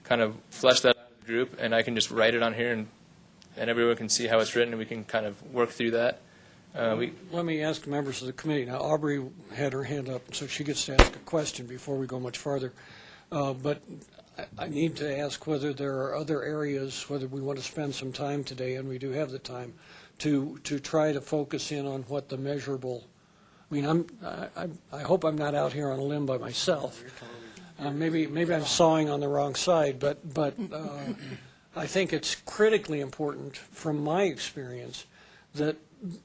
kind of flesh that out in the group, and I can just write it on here and everyone can see how it's written, and we can kind of work through that. Let me ask members of the committee. Now, Aubrey had her hand up, so she gets to ask a question before we go much farther. But I need to ask whether there are other areas, whether we want to spend some time today, and we do have the time, to try to focus in on what the measurable. I mean, I hope I'm not out here on a limb by myself. Maybe I'm sawing on the wrong side, but I think it's critically important, from my experience, that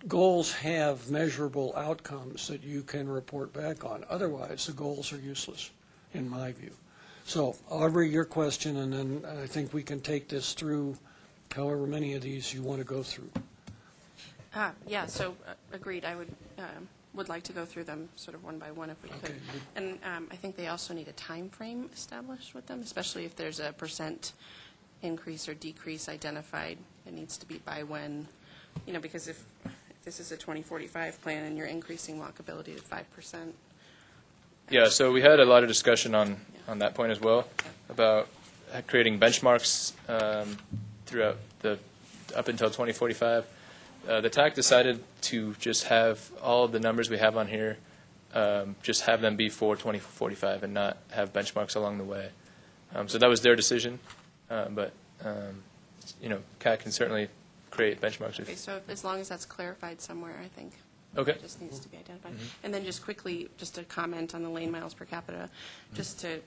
goals have measurable outcomes that you can report back on. Otherwise, the goals are useless, in my view. So, Aubrey, your question, and then I think we can take this through however many of these you want to go through. Yeah, so agreed. I would like to go through them sort of one by one if we could. Okay. And I think they also need a time frame established with them, especially if there's a percent increase or decrease identified. It needs to be by when, because if this is a 2045 plan, and you're increasing walkability to 5%. Yeah, so we had a lot of discussion on that point as well, about creating benchmarks throughout up until 2045. The TAC decided to just have all of the numbers we have on here, just have them be for 2045 and not have benchmarks along the way. So that was their decision, but CAT can certainly create benchmarks. Okay, so as long as that's clarified somewhere, I think. Okay. It just needs to be identified. And then just quickly, just a comment on the lane miles per capita, just to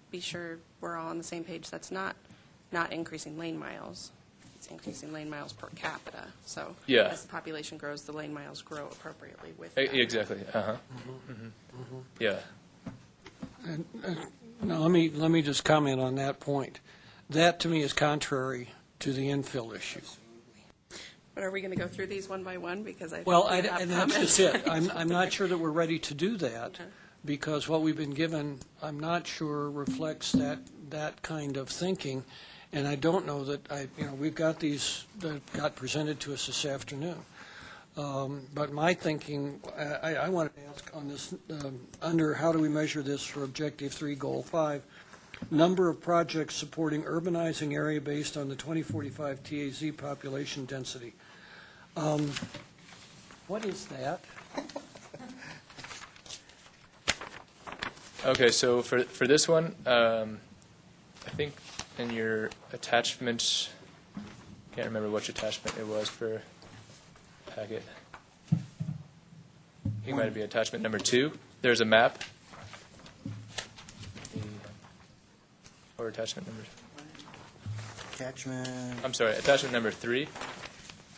be sure we're all on the same page. That's not increasing lane miles. It's increasing lane miles per capita. So Yeah. as the population grows, the lane miles grow appropriately with that. Exactly. Yeah. Now, let me just comment on that point. That, to me, is contrary to the infill issue. But are we going to go through these one by one? Because I think Well, we have and that's comments. just it. I'm not sure that we're ready to do that, because what we've been given, I'm not sure reflects that kind of thinking. And I don't know that we've got these that got presented to us this afternoon. But my thinking, I want to ask on this, under how do we measure this for Objective 3, Goal 5, number of projects supporting urbanizing area based on the 2045 TAZ population density. What is that? Okay, so for this one, I think in your attachment, can't remember which attachment it was for packet. I think it might be attachment number 2. There's a map. Or attachment number. Attachment. I'm sorry, attachment number 3.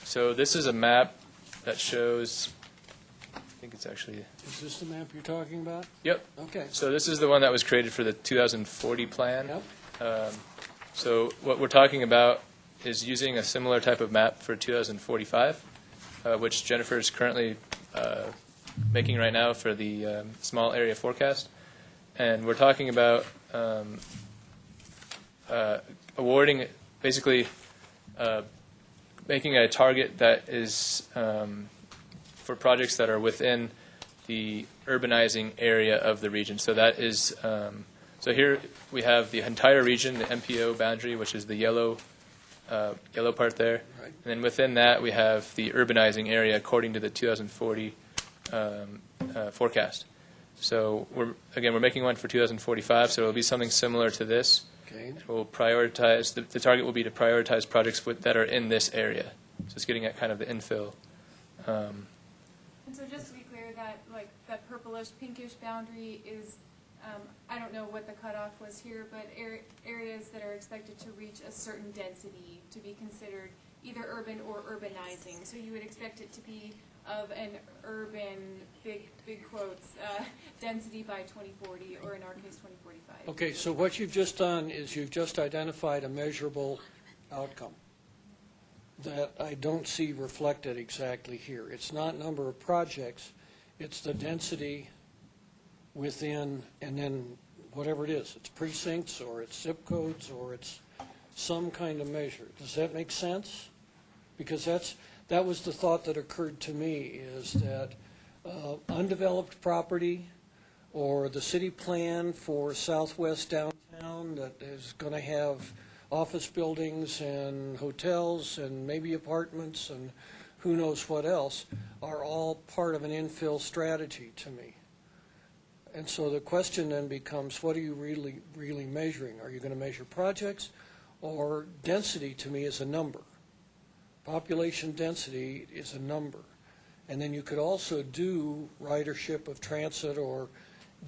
So this is a map that shows, I think it's actually, Is this the map you're talking about? yep. Okay. So this is the one that was created for the 2040 plan. Yep. So what we're talking about is using a similar type of map for 2045, which Jennifer is currently making right now for the small area forecast. And we're talking about awarding, basically making a target that is for projects that are within the urbanizing area of the region. So that is, so here we have the entire region, the MPO boundary, which is the yellow part there. Right. And then within that, we have the urbanizing area according to the 2040 forecast. So we're making one for 2045, so it'll be something similar to this. Okay. We'll prioritize, the target will be to prioritize projects that are in this area. So it's getting at kind of the infill. And so just to be clear, that purplish, pinkish boundary is, I don't know what the cutoff was here, but areas that are expected to reach a certain density to be considered either urban or urbanizing. So you would expect it to be of an urban, big quotes, density by 2040, or in our case, 2045. Okay, so what you've just done is you've just identified a measurable outcome that I don't see reflected exactly here. It's not number of projects, it's the density within, and then whatever it is, it's precincts, or it's zip codes, or it's some kind of measure. Does that make sense? Because that was the thought that occurred to me, is that undeveloped property or the city plan for southwest downtown that is going to have office buildings and hotels and maybe apartments and who knows what else are all part of an infill strategy to me. And so the question then becomes, what are you really measuring? Are you going to measure projects? Or density to me is a number. Population density is a number. And then you could also do ridership of transit or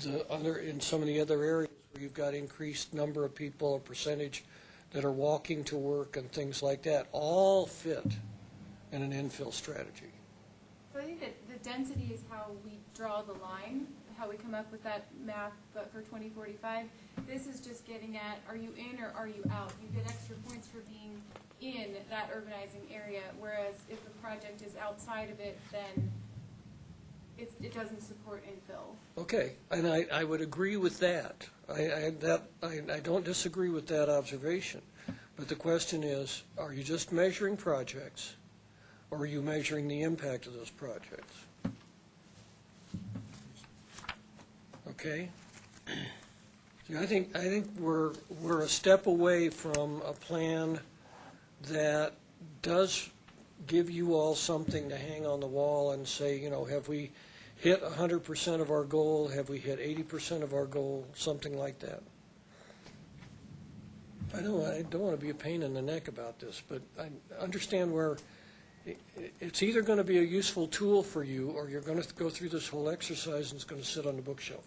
in some of the other areas where you've got increased number of people, a percentage that are walking to work and things like that, all fit in an infill strategy. So I think that the density is how we draw the line, how we come up with that map, but for 2045. This is just getting at, are you in or are you out? You get extra points for being in that urbanizing area, whereas if the project is outside of it, then it doesn't support infill. Okay, and I would agree with that. I don't disagree with that observation. But the question is, are you just measuring projects, or are you measuring the impact of those projects? Okay? See, I think we're a step away from a plan that does give you all something to hang on the wall and say, you know, have we hit 100% of our goal? Have we hit 80% of our goal? Something like that. I don't want to be a pain in the neck about this, but I understand where it's either going to be a useful tool for you, or you're going to go through this whole exercise and it's going to sit on the bookshelf.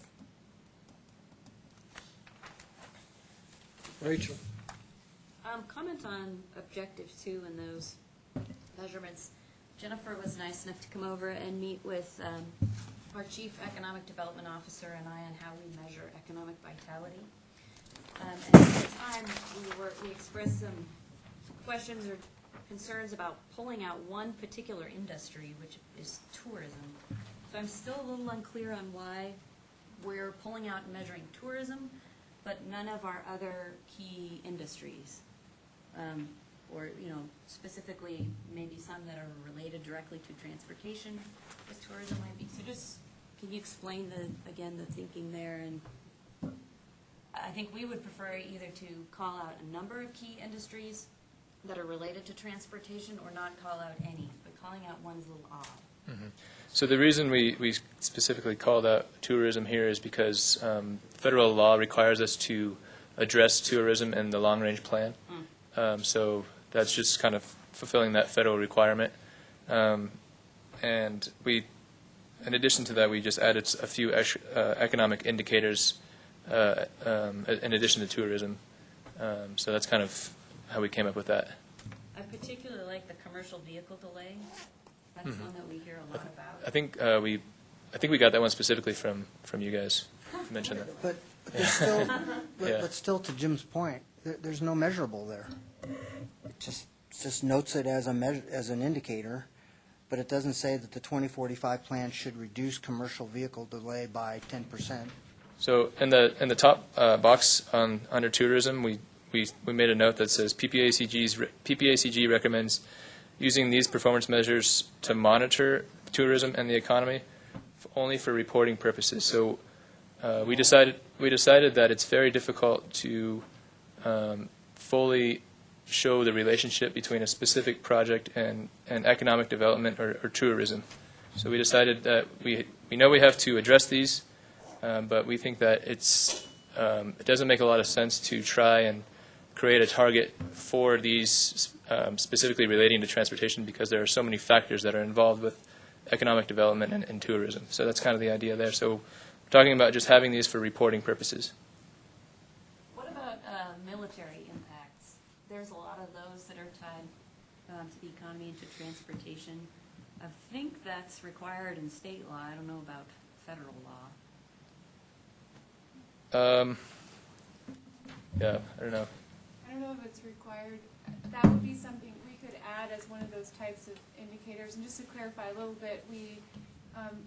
Rachel? Comment on objective 2 and those measurements. Jennifer was nice enough to come over and meet with our Chief Economic Development Officer and I on how we measure economic vitality. And at the time, we expressed some questions or concerns about pulling out one particular industry, which is tourism. So I'm still a little unclear on why we're pulling out and measuring tourism, but none of our other key industries. Or, you know, specifically maybe some that are related directly to transportation, as tourism might be. So just, can you explain again, the thinking there? And I think we would prefer either to call out a number of key industries that are related to transportation or not call out any, but calling out one's a little odd. Mm-hmm. So the reason we specifically called out tourism here is because federal law requires us to address tourism in the long-range plan. So that's just kind of fulfilling that federal requirement. And we, in addition to that, we just added a few economic indicators in addition to tourism. So that's kind of how we came up with that. I particularly like the commercial vehicle delay. That's one that we hear a lot about. I think we got that one specifically from you guys. You mentioned that. But there's still, Yeah. but still, to Jim's point, there's no measurable there. It just notes it as an indicator, but it doesn't say that the 2045 plan should reduce commercial vehicle delay by 10%. So in the top box under tourism, we made a note that says PPACG recommends using these performance measures to monitor tourism and the economy only for reporting purposes. So we decided that it's very difficult to fully show the relationship between a specific project and economic development or tourism. So we decided that we know we have to address these, but we think that it doesn't make a lot of sense to try and create a target for these specifically relating to transportation because there are so many factors that are involved with economic development and tourism. So that's kind of the idea there. So we're talking about just having these for reporting purposes. What about military impacts? There's a lot of those that are tied to the economy and to transportation. I think that's required in state law. I don't know about federal law. Yeah, I don't know. I don't know if it's required. That would be something we could add as one of those types of indicators. And just to clarify a little bit,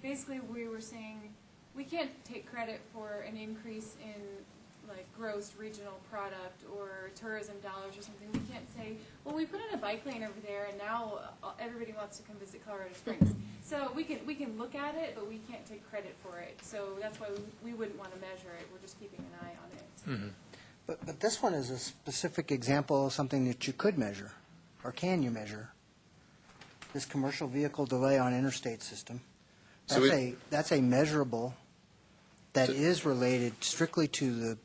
basically we were saying we can't take credit for an increase in like gross regional product or tourism dollars or something. We can't say, well, we put in a bike lane over there and now everybody wants to come visit Colorado Springs. So we can look at it, but we can't take credit for it. So that's why we wouldn't want to measure it. We're just keeping an eye on it. Mm-hmm. But this one is a specific example of something that you could measure, or can you measure? This commercial vehicle delay on interstate system. That's a measurable that is related strictly to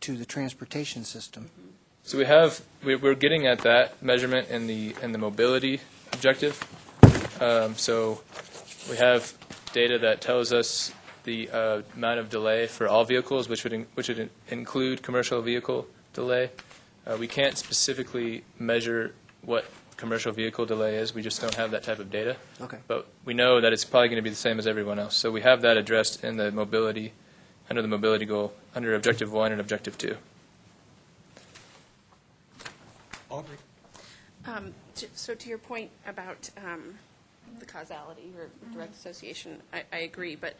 the transportation system. So we're getting at that measurement in the mobility objective. So we have data that tells us the amount of delay for all vehicles, which would include commercial vehicle delay. We can't specifically measure what commercial vehicle delay is. We just don't have that type of data. Okay. But we know that it's probably going to be the same as everyone else. So we have that addressed in the mobility, under the mobility goal, under Objective 1 and Objective 2. Aubrey? So to your point about the causality or direct association, I agree, but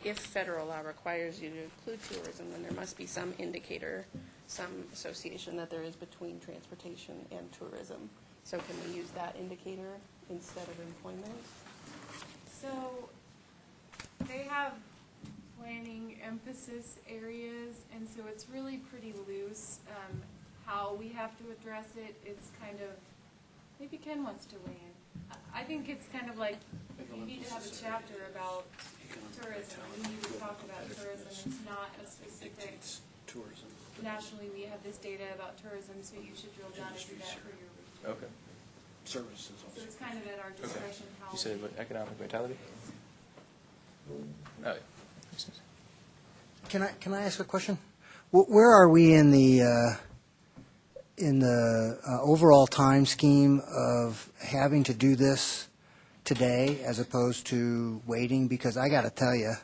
if federal law requires you to include tourism, then there must be some indicator, some association that there is between transportation and tourism. So can we use that indicator instead of employment? So they have planning emphasis areas, and so it's really pretty loose. How we have to address it, it's kind of, maybe Ken wants to weigh in. I think it's kind of like, you need to have a chapter about tourism, and we need to talk about tourism. It's not a specific, nationally, we have this data about tourism, so you should drill down and do that for your region. Okay. Services So it's kind of at our discretion how. You said what, economic vitality? Oh, yeah. Makes sense. Can I ask a question? Where are we in the overall time scheme of having to do this today as opposed to waiting? Because I got to tell you,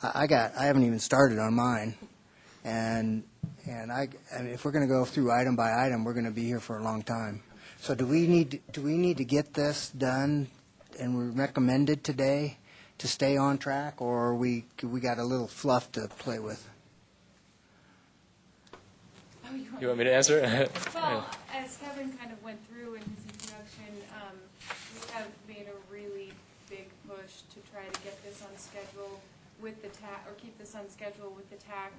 I haven't even started on mine, and I mean, if we're going to go through item by item, we're going to be here for a long time. So do we need to get this done and recommended today to stay on track, or we got a little fluff to play with? Oh, You want me to answer? Well, as Kevin kind of went through in his introduction, we have made a really big push to try to get this on schedule with the TAC, or keep this on schedule with the TAC,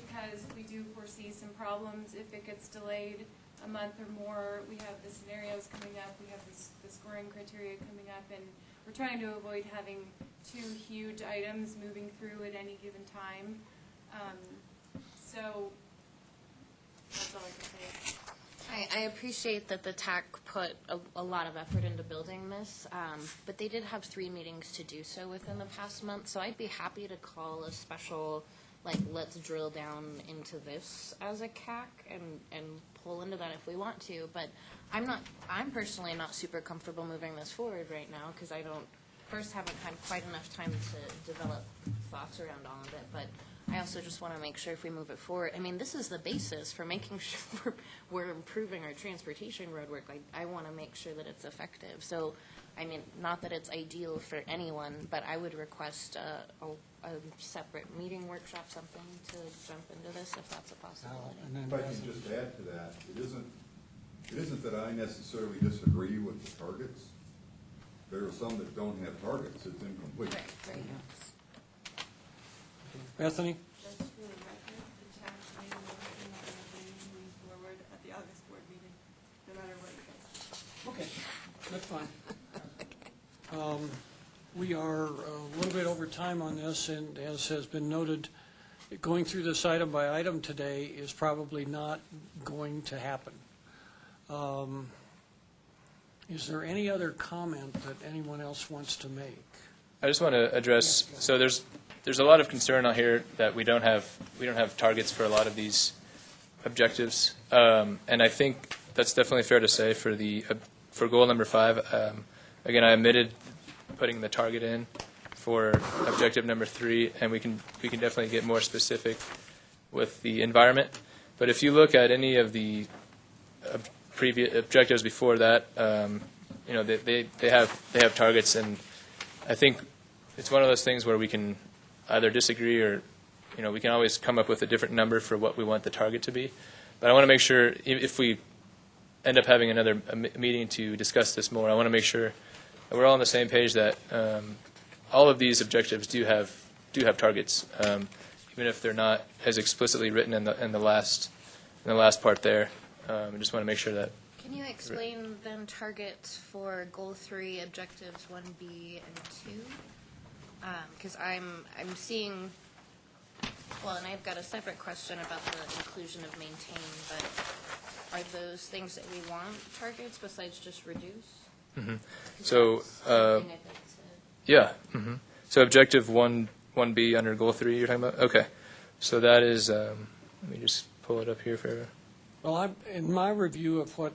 because we do foresee some problems if it gets delayed a month or more. We have the scenarios coming up, we have the scoring criteria coming up, and we're trying to avoid having two huge items moving through at any given time. So that's all I can say. I appreciate that the TAC put a lot of effort into building this, but they did have 3 meetings to do so within the past month, so I'd be happy to call a special, like, let's drill down into this as a CAC and pull into that if we want to, but I'm personally not super comfortable moving this forward right now, because I haven't had quite enough time to develop thoughts around all of it, but I also just want to make sure if we move it forward, I mean, this is the basis for making sure we're improving our transportation roadwork. I want to make sure that it's effective. So, I mean, not that it's ideal for anyone, but I would request a separate meeting, workshop, something to jump into this if that's a possibility. If I can just add to that, it isn't that I necessarily disagree with the targets. There are some that don't have targets. It's incomplete. Right. Bethany? Just for the record, the TAC made a motion that we're moving forward at the August board meeting, no matter what you guys. Okay, that's fine. We are a little bit over time on this, and as has been noted, going through this item by item today is probably not going to happen. Is there any other comment that anyone else wants to make? I just want to address, so there's a lot of concern out here that we don't have targets for a lot of these objectives, and I think that's definitely fair to say for goal number 5. Again, I omitted putting the target in for objective number 3, and we can definitely get more specific with the environment. But if you look at any of the previous objectives before that, they have targets, and I think it's one of those things where we can either disagree or, we can always come up with a different number for what we want the target to be. But I want to make sure, if we end up having another meeting to discuss this more, I want to make sure that we're all on the same page that all of these objectives do have targets, even if they're not as explicitly written in the last part there. I just want to make sure that. Can you explain then targets for goal 3, objectives 1B and 2? Because I'm seeing, well, and I've got a separate question about the inclusion of maintain, but are those things that we want targets besides just reduce? Mm-hmm. So, yeah. Mm-hmm. So objective 1B under goal 3 you're talking about? Okay. So that is, let me just pull it up here for everyone. Well, in my review of a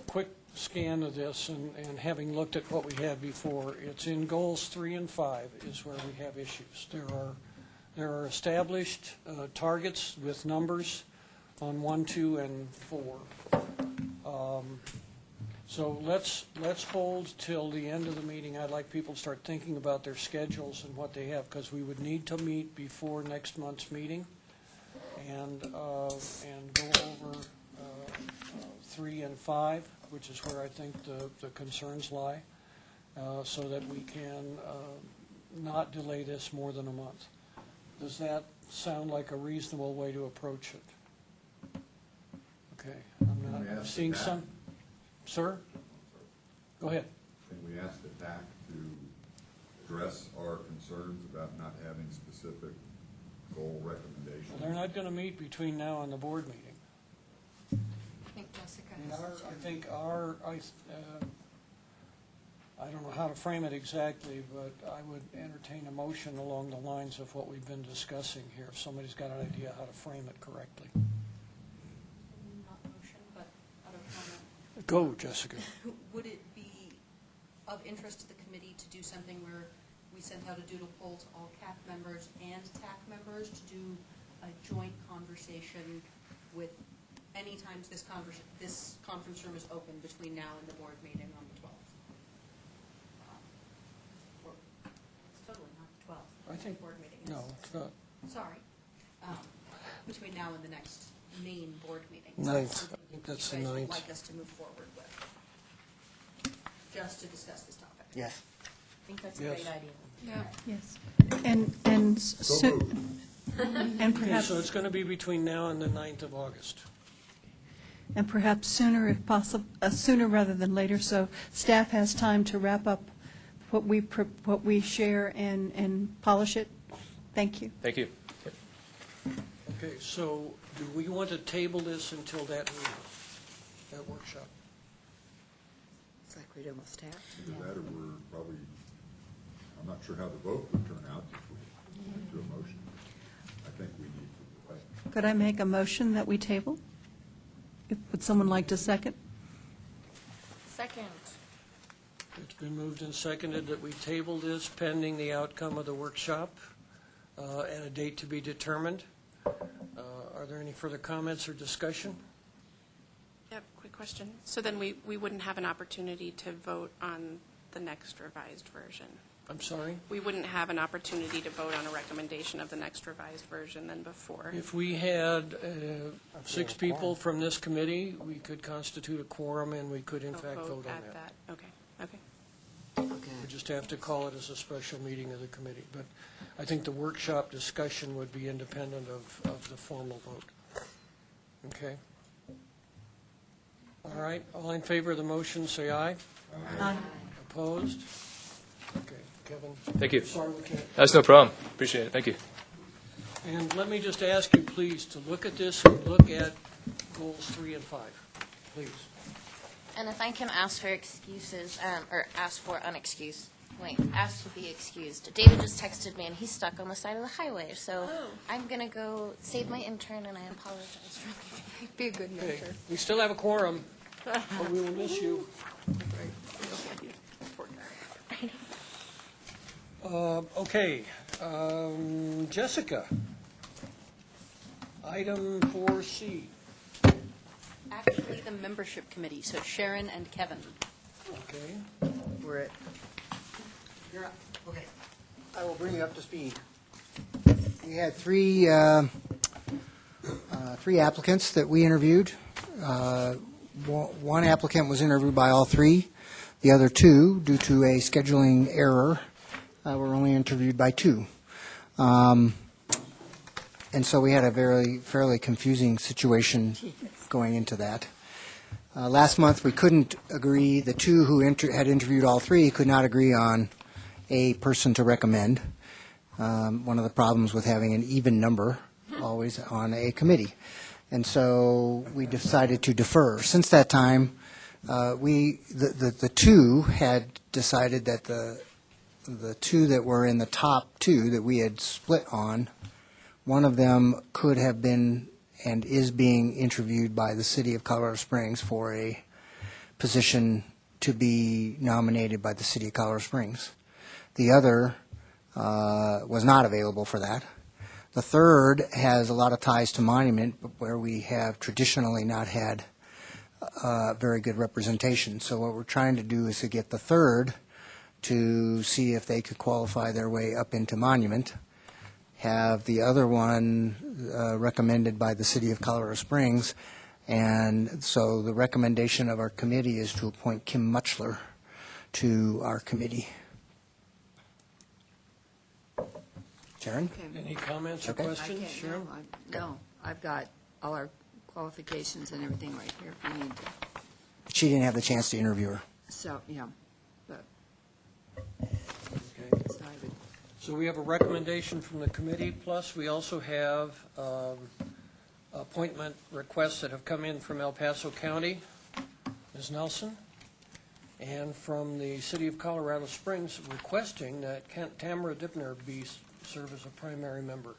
quick scan of this and having looked at what we had before, it's in goals 3 and 5 is where we have issues. There are established targets with numbers on 1, 2, and 4. So let's hold till the end of the meeting. I'd like people to start thinking about their schedules and what they have, because we would need to meet before next month's meeting and go over 3 and 5, which is where I think the concerns lie, so that we can not delay this more than a month. Does that sound like a reasonable way to approach it? Okay, I'm Can we not ask seeing the TAC? some. Sir? Go ahead. Can we ask the TAC to address our concerns about not having specific goal recommendations? Well, they're not going to meet between now and the board meeting. I think Jessica I mean, has I think I don't know how to frame it exactly, but I would entertain a motion along the lines of what we've been discussing here, if somebody's got an idea how to frame it correctly. not motion, but other comment. Go, Jessica. Would it be of interest to the committee to do something where we send out a doodle poll to all CAC members and TAC members to do a joint conversation with any times this conference room is open between now and the board meeting on the 12th? It's totally not the 12th. I think, Board meeting is. no, it's not. Sorry. Between now and the next main board meeting. Ninth. I think that's the You guys would 9th. like us to move forward with, just to discuss this topic. Yes. I think that's a Yes. great idea. Yeah. Yes. And So moved. and Okay, perhaps so it's going to be between now and the 9th of August. and perhaps sooner if possible, sooner rather than later, so staff has time to wrap up what we share and polish it. Thank you. Thank you. Okay, so do we want to table this until that meeting, that workshop? It's like we'd almost have. Either that or we're probably, I'm not sure how the vote would turn out if we do a motion. I think we need to delay. Could I make a motion that we table? Would someone like to second? Second. It's been moved and seconded that we table this pending the outcome of the workshop at a date to be determined. Are there any further comments or discussion? Yep, quick question. So then we wouldn't have an opportunity to vote on the next revised version? I'm sorry? We wouldn't have an opportunity to vote on a recommendation of the next revised version than before? If we had 6 people from this committee, we could constitute a quorum and we could in fact vote on at that. Okay, okay. We just have to call it as a special meeting of the committee. But I think the workshop discussion would be independent of the formal vote. Okay? All right, all in favor of the motion, say aye. Aye. Opposed? Okay, Kevin? Thank you. Sorry we can't. That's no problem. Appreciate it. Thank you. And let me just ask you, please, to look at this and look at goals 3 and 5, please. And if I can ask for excuses, or ask for ask to be excused. David just texted me and he's stuck on the side of the highway, so I'm going to go save my intern and I apologize for Be a good Okay, mentor. we still have a quorum, but we will miss you. Okay, Jessica, item 4C. Actually, the membership committee, so Sharon and Kevin. Okay, We're at, you're up. Okay. I will bring you up to speed. We had three applicants that we interviewed. One applicant was interviewed by all 3. The other 2, due to a scheduling error, were only interviewed by 2. And so we had a fairly confusing situation going into that. Last month, we couldn't agree, the 2 who had interviewed all 3 could not agree on a person to recommend. One of the problems with having an even number always on a committee. And so we decided to defer. Since that time, the 2 had decided that the 2 that were in the top 2 that we had split on, one of them could have been and is being interviewed by the City of Colorado Springs for a position to be nominated by the City of Colorado Springs. The other was not available for that. The third has a lot of ties to Monument, but where we have traditionally not had very good representation. So what we're trying to do is to get the third to see if they could qualify their way up into Monument, have the other one recommended by the City of Colorado Springs, And so the recommendation of our committee is to appoint Kim Muchler to our committee. Sharon? Any comments or Okay. questions? Sharon? No, I've got all our qualifications and everything right here if we need to. She didn't have the chance to interview her. So, yeah, but Okay. So we have a recommendation from the committee, plus we also have appointment requests that have come in from El Paso County, Ms. Nelson, and from the City of Colorado Springs requesting that Tamara Dipner serve as a primary member.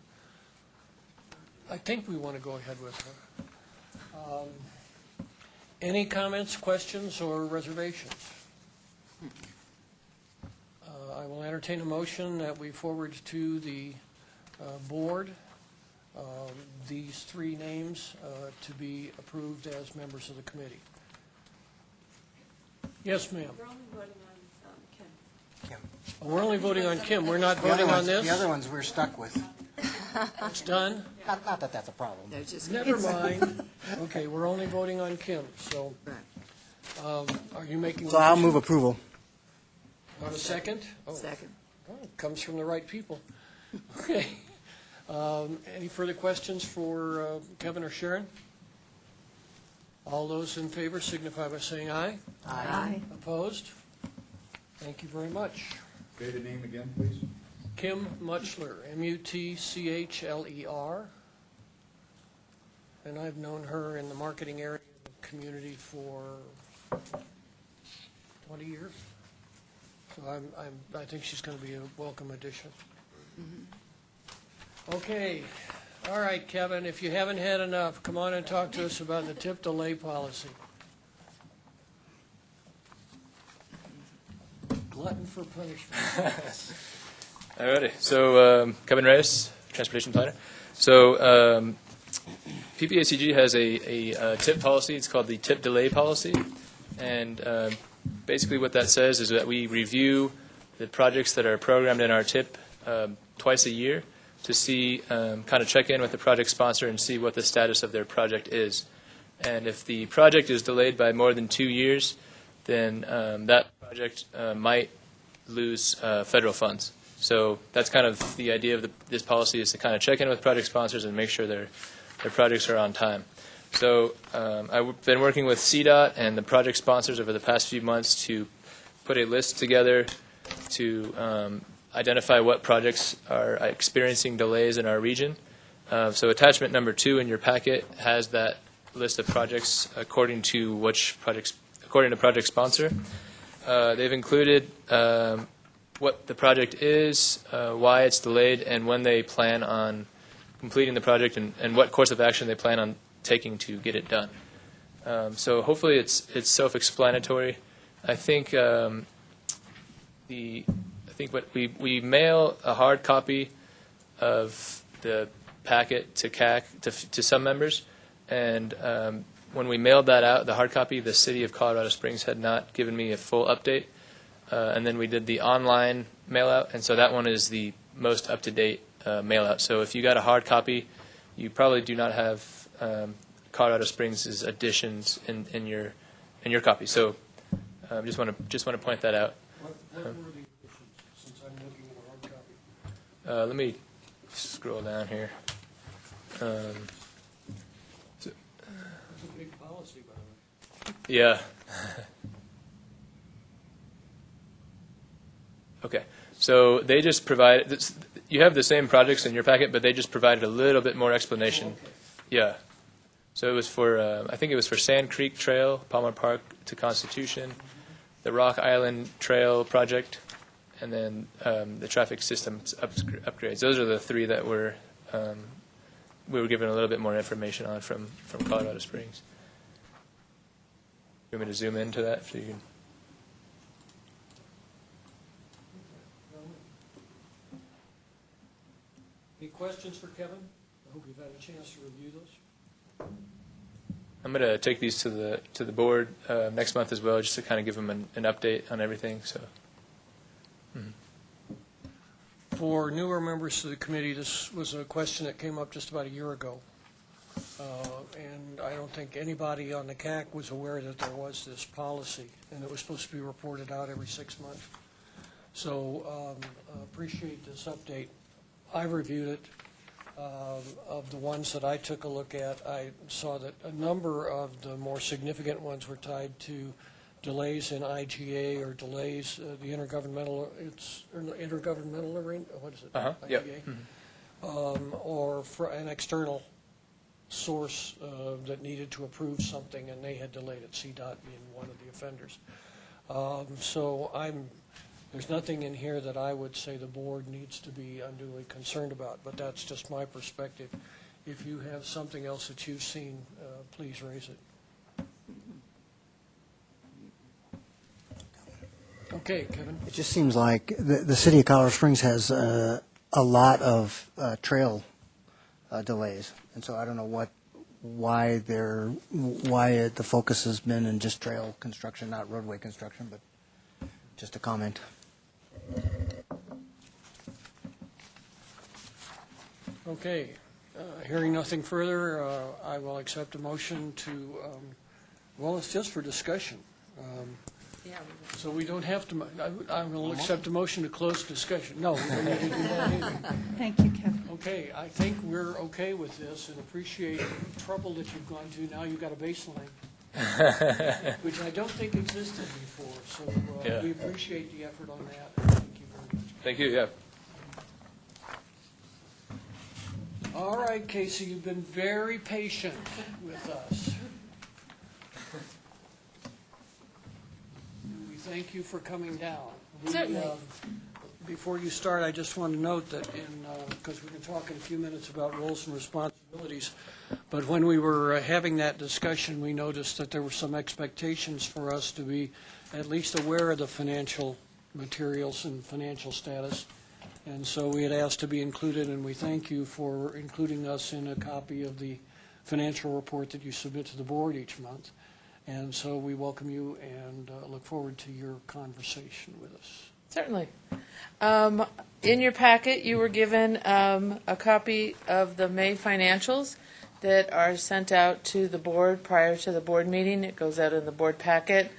I think we want to go ahead with her. Any comments, questions, or reservations? I will entertain a motion that we forward to the board these three names to be approved as members of the committee. Yes, ma'am. We're only voting on Kim. We're only voting on Kim. We're not voting on this? The other ones we're stuck with. It's done? Not that that's a problem. they're just. Never mind. Okay, we're only voting on Kim, so are you making? So I'll move approval. On a second? Oh, Second. comes from the right people. Okay. Any further questions for Kevin or Sharon? All those in favor signify by saying aye. Aye. Opposed? Thank you very much. Say the name again, please. Kim Muchler, Mutchler. And I've known her in the marketing area of the community for 20 years. So I think she's going to be a welcome addition. Okay. All right, Kevin, if you haven't had enough, come on and talk to us about the tip delay policy. Glutton for punishment. Alrighty, so Kevin Reyes, Transportation Planner. So PPACG has a tip policy. It's called the tip delay policy. And basically what that says is that we review the projects that are programmed in our tip twice a year to see, kind of check in with the project sponsor and see what the status of their project is. And if the project is delayed by more than 2 years, then that project might lose federal funds. So that's kind of the idea of this policy, is to kind of check in with project sponsors and make sure their projects are on time. So I've been working with CDOT and the project sponsors over the past few months to put a list together to identify what projects are experiencing delays in our region. So attachment number 2 in your packet has that list of projects according to project sponsor. They've included what the project is, why it's delayed, and when they plan on completing the project, and what course of action they plan on taking to get it done. So hopefully it's self-explanatory. I think what we mail a hard copy of the packet to CAC to some members, and when we mailed that out, the hard copy, the City of Colorado Springs had not given me a full update. And then we did the online mail out, and so that one is the most up-to-date mail out. So if you got a hard copy, you probably do not have Colorado Springs' additions in your copy. So just want to point that out. What were the additions, since I'm looking at a hard copy? Let me scroll down here. That's a big policy, by the way. Yeah. Okay. So they just provide, you have the same projects in your packet, but they just provided a little bit more explanation. Okay. Yeah. So it was for, I think it was for Sand Creek Trail, Palmer Park to Constitution, the Rock Island Trail project, and then the traffic systems upgrades. Those are the three that we were given a little bit more information on from Colorado Springs. You want me to zoom into that so you can? Any questions for Kevin? I hope you've had a chance to review those. I'm going to take these to the board next month as well, just to kind of give them an update on everything. So, For newer members of the committee, this was a question that came up just about a year ago. And I don't think anybody on the CAC was aware that there was this policy, and it was supposed to be reported out every 6 months. So appreciate this update. I reviewed it. Of the ones that I took a look at, I saw that a number of the more significant ones were tied to delays in IGA or delays, the intergovernmental arrangement, what is it? Yep. IGA? Or for an external source that needed to approve something, and they had delayed it, CDOT being one of the offenders. So there's nothing in here that I would say the board needs to be unduly concerned about, but that's just my perspective. If you have something else that you've seen, please raise it. Okay, Kevin. It just seems like the city of Colorado Springs has a lot of trail delays, and so I don't know why the focus has been in just trail construction, not roadway construction, but just a comment. Okay, hearing nothing further, I will accept a motion to, well, it's just for discussion. So we don't have to, I will accept a motion to close discussion. No, we don't need to do that either. Thank you, Kevin. Okay, I think we're okay with this and appreciate the trouble that you've gone to. Now you've got a baseline, which I don't think existed before. So we appreciate the effort on that. Thank you very much. Thank you, yeah. All right, Casey, you've been very patient with us. We thank you for coming down. Certainly. Before you start, I just want to note that because we're going to talk in a few minutes about roles and responsibilities, but when we were having that discussion, we noticed that there were some expectations for us to be at least aware of the financial materials and financial status. And so we had asked to be included, and we thank you for including us in a copy of the financial report that you submit to the board each month. And so we welcome you and look forward to your conversation with us. Certainly. In your packet, you were given a copy of the May financials that are sent out to the board prior to the board meeting. It goes out in the board packet.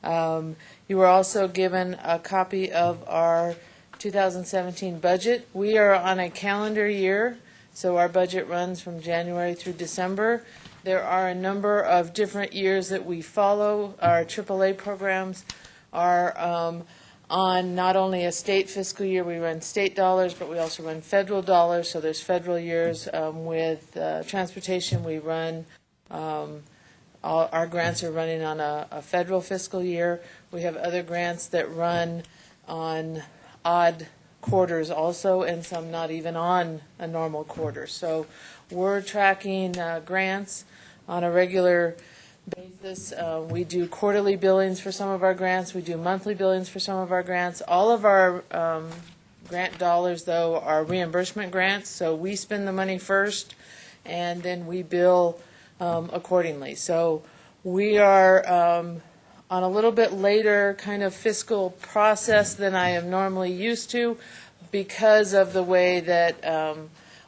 You were also given a copy of our 2017 budget. We are on a calendar year, so our budget runs from January through December. There are a number of different years that we follow. Our AAA programs are on not only a state fiscal year, we run state dollars, but we also run federal dollars, so there's federal years. With transportation, we run, our grants are running on a federal fiscal year. We have other grants that run on odd quarters also, and some not even on a normal quarter. So we're tracking grants on a regular basis. We do quarterly billings for some of our grants. We do monthly billings for some of our grants. All of our grant dollars, though, are reimbursement grants, so we spend the money first, and then we bill accordingly. So we are on a little bit later kind of fiscal process than I am normally used to because of the way that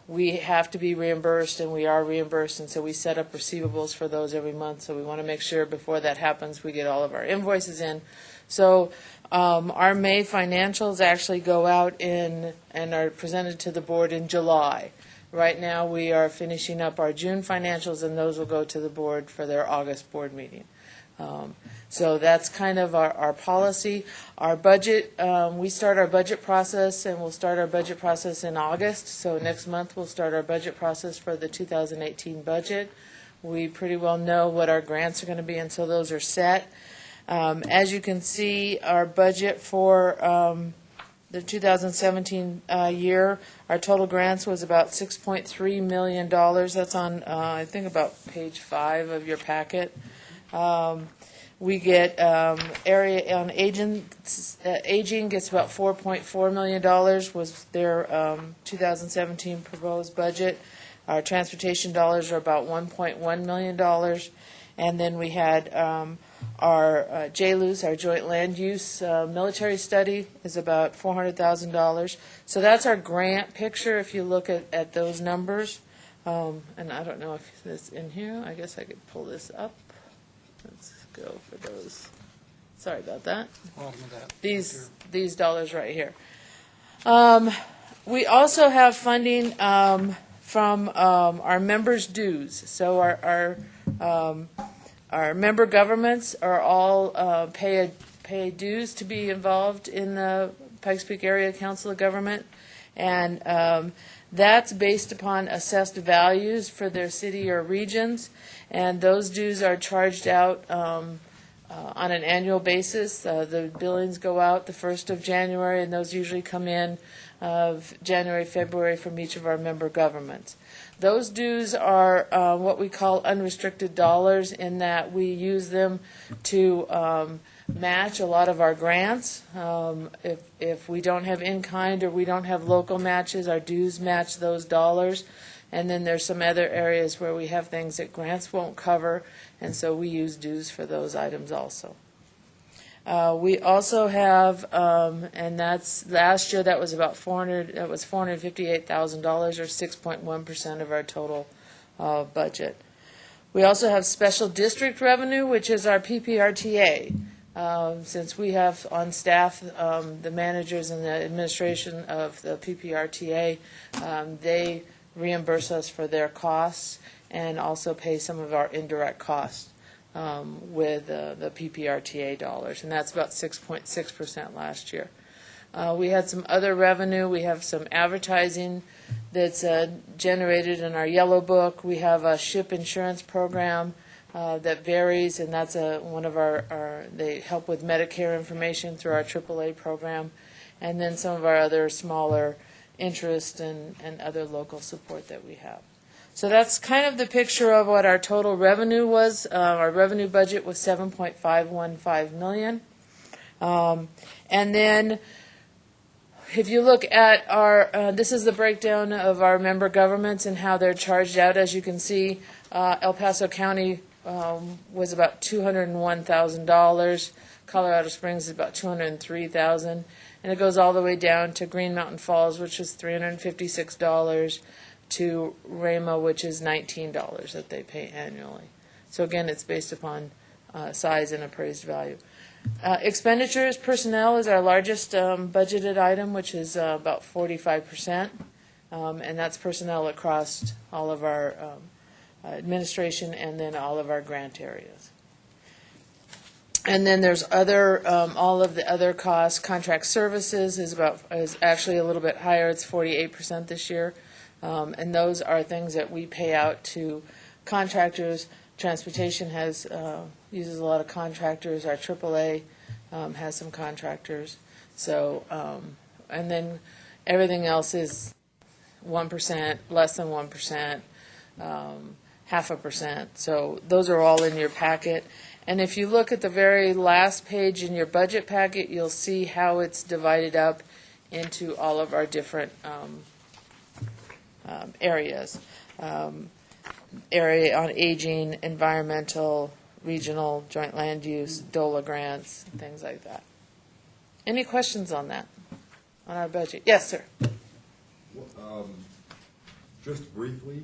we have to be reimbursed, and we are reimbursed, and so we set up receivables for those every month. So we want to make sure before that happens we get all of our invoices in. So our May financials actually go out in and are presented to the board in July. Right now we are finishing up our June financials, and those will go to the board for their August board meeting. So that's kind of our policy. Our budget, we start our budget process, and we'll start our budget process in August. So next month we'll start our budget process for the 2018 budget. We pretty well know what our grants are going to be, and so those are set. As you can see, our budget for the 2017 year, our total grants was about $6.3 million. That's on, I think, about page 5 of your packet. We get area on aging gets about $4.4 million was their 2017 proposed budget. Our transportation dollars are about $1.1 million. And then we had our JLUS, our joint land use military study, is about $400,000. So that's our grant picture if you look at those numbers. And I don't know if it's in here. I guess I could pull this up. Let's go for those. Sorry about that. Welcome to that. These dollars right here. We also have funding from our members' dues. So our member governments are all pay dues to be involved in the Pikes Peak Area Council of Government, and that's based upon assessed values for their city or regions, and those dues are charged out on an annual basis. The billings go out the 1st of January, and those usually come in of January, February from each of our member governments. Those dues are what we call unrestricted dollars, in that we use them to match a lot of our grants. If we don't have in-kind or we don't have local matches, our dues match those dollars. And then there's some other areas where we have things that grants won't cover, and so we use dues for those items also. We also have, and that's, last year that was about $458,000, or 6.1% of our total budget. We also have special district revenue, which is our PPRTA. Since we have on staff the managers and the administration of the PPRTA, they reimburse us for their costs and also pay some of our indirect costs with the PPRTA dollars, and that's about 6.6% last year. We had some other revenue. We have some advertising that's generated in our yellow book. We have a ship insurance program that varies, and that's one of they help with Medicare information through our AAA program, and then some of our other smaller interest and other local support that we have. So that's kind of the picture of what our total revenue was. Our revenue budget was $7.515 million. And then if you look at our, this is the breakdown of our member governments and how they're charged out. As you can see, El Paso County was about $201,000. Colorado Springs is about $203,000. And it goes all the way down to Green Mountain Falls, which is $356, to Rama, which is $19 that they pay annually. So again, it's based upon size and appraised value. Expenditures, personnel is our largest budgeted item, which is about 45%, and that's personnel across all of our administration and then all of our grant areas. And then there's other, all of the other costs. Contract services is actually a little bit higher. It's 48% this year. And those are things that we pay out to contractors. Transportation uses a lot of contractors. Our AAA has some contractors. So, and then everything else is 1%, less than 1%, 0.5%. So those are all in your packet. And if you look at the very last page in your budget packet, you'll see how it's divided up into all of our different areas. Area on aging, environmental, regional, joint land use, DOLA grants, things like that. Any questions on that, on our budget? Yes, sir. Just briefly,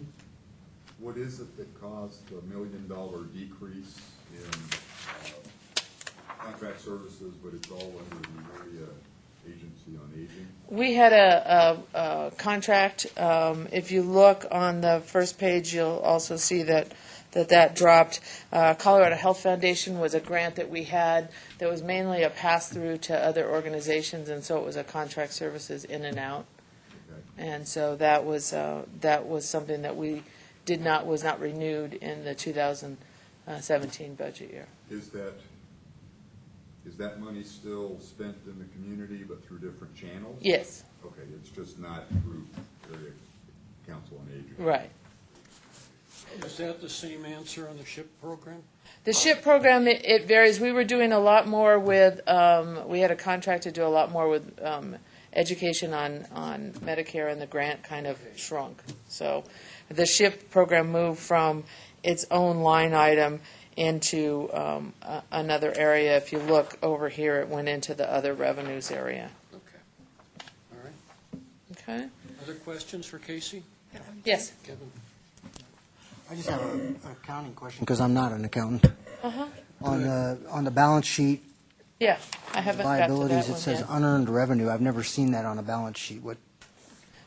what is it that caused the $1 million decrease in contract services, but it's all under the area agency on aging? We had a contract. If you look on the first page, you'll also see that dropped. Colorado Health Foundation was a grant that we had that was mainly a pass-through to other organizations, and so it was a contract services in and out. Okay. And so that was something that was not renewed in the 2017 budget year. Is that money still spent in the community but through different channels? Yes. Okay, it's just not through area council on aging. Right. Is that the same answer on the SHIP program? The SHIP program, it varies. We were doing a lot more with, we had a contract to do a lot more with education on Medicare, and the grant kind of shrunk. So the SHIP program moved from its own line item into another area. If you look over here, it went into the other revenues area. Okay. All right. Okay. Other questions for Casey? Yes. Kevin? I just have an accounting question, because I'm not an accountant. Uh-huh. On the balance sheet, Yeah, I haven't got to that liabilities, it one says yet. unearned revenue. I've never seen that on a balance sheet. What,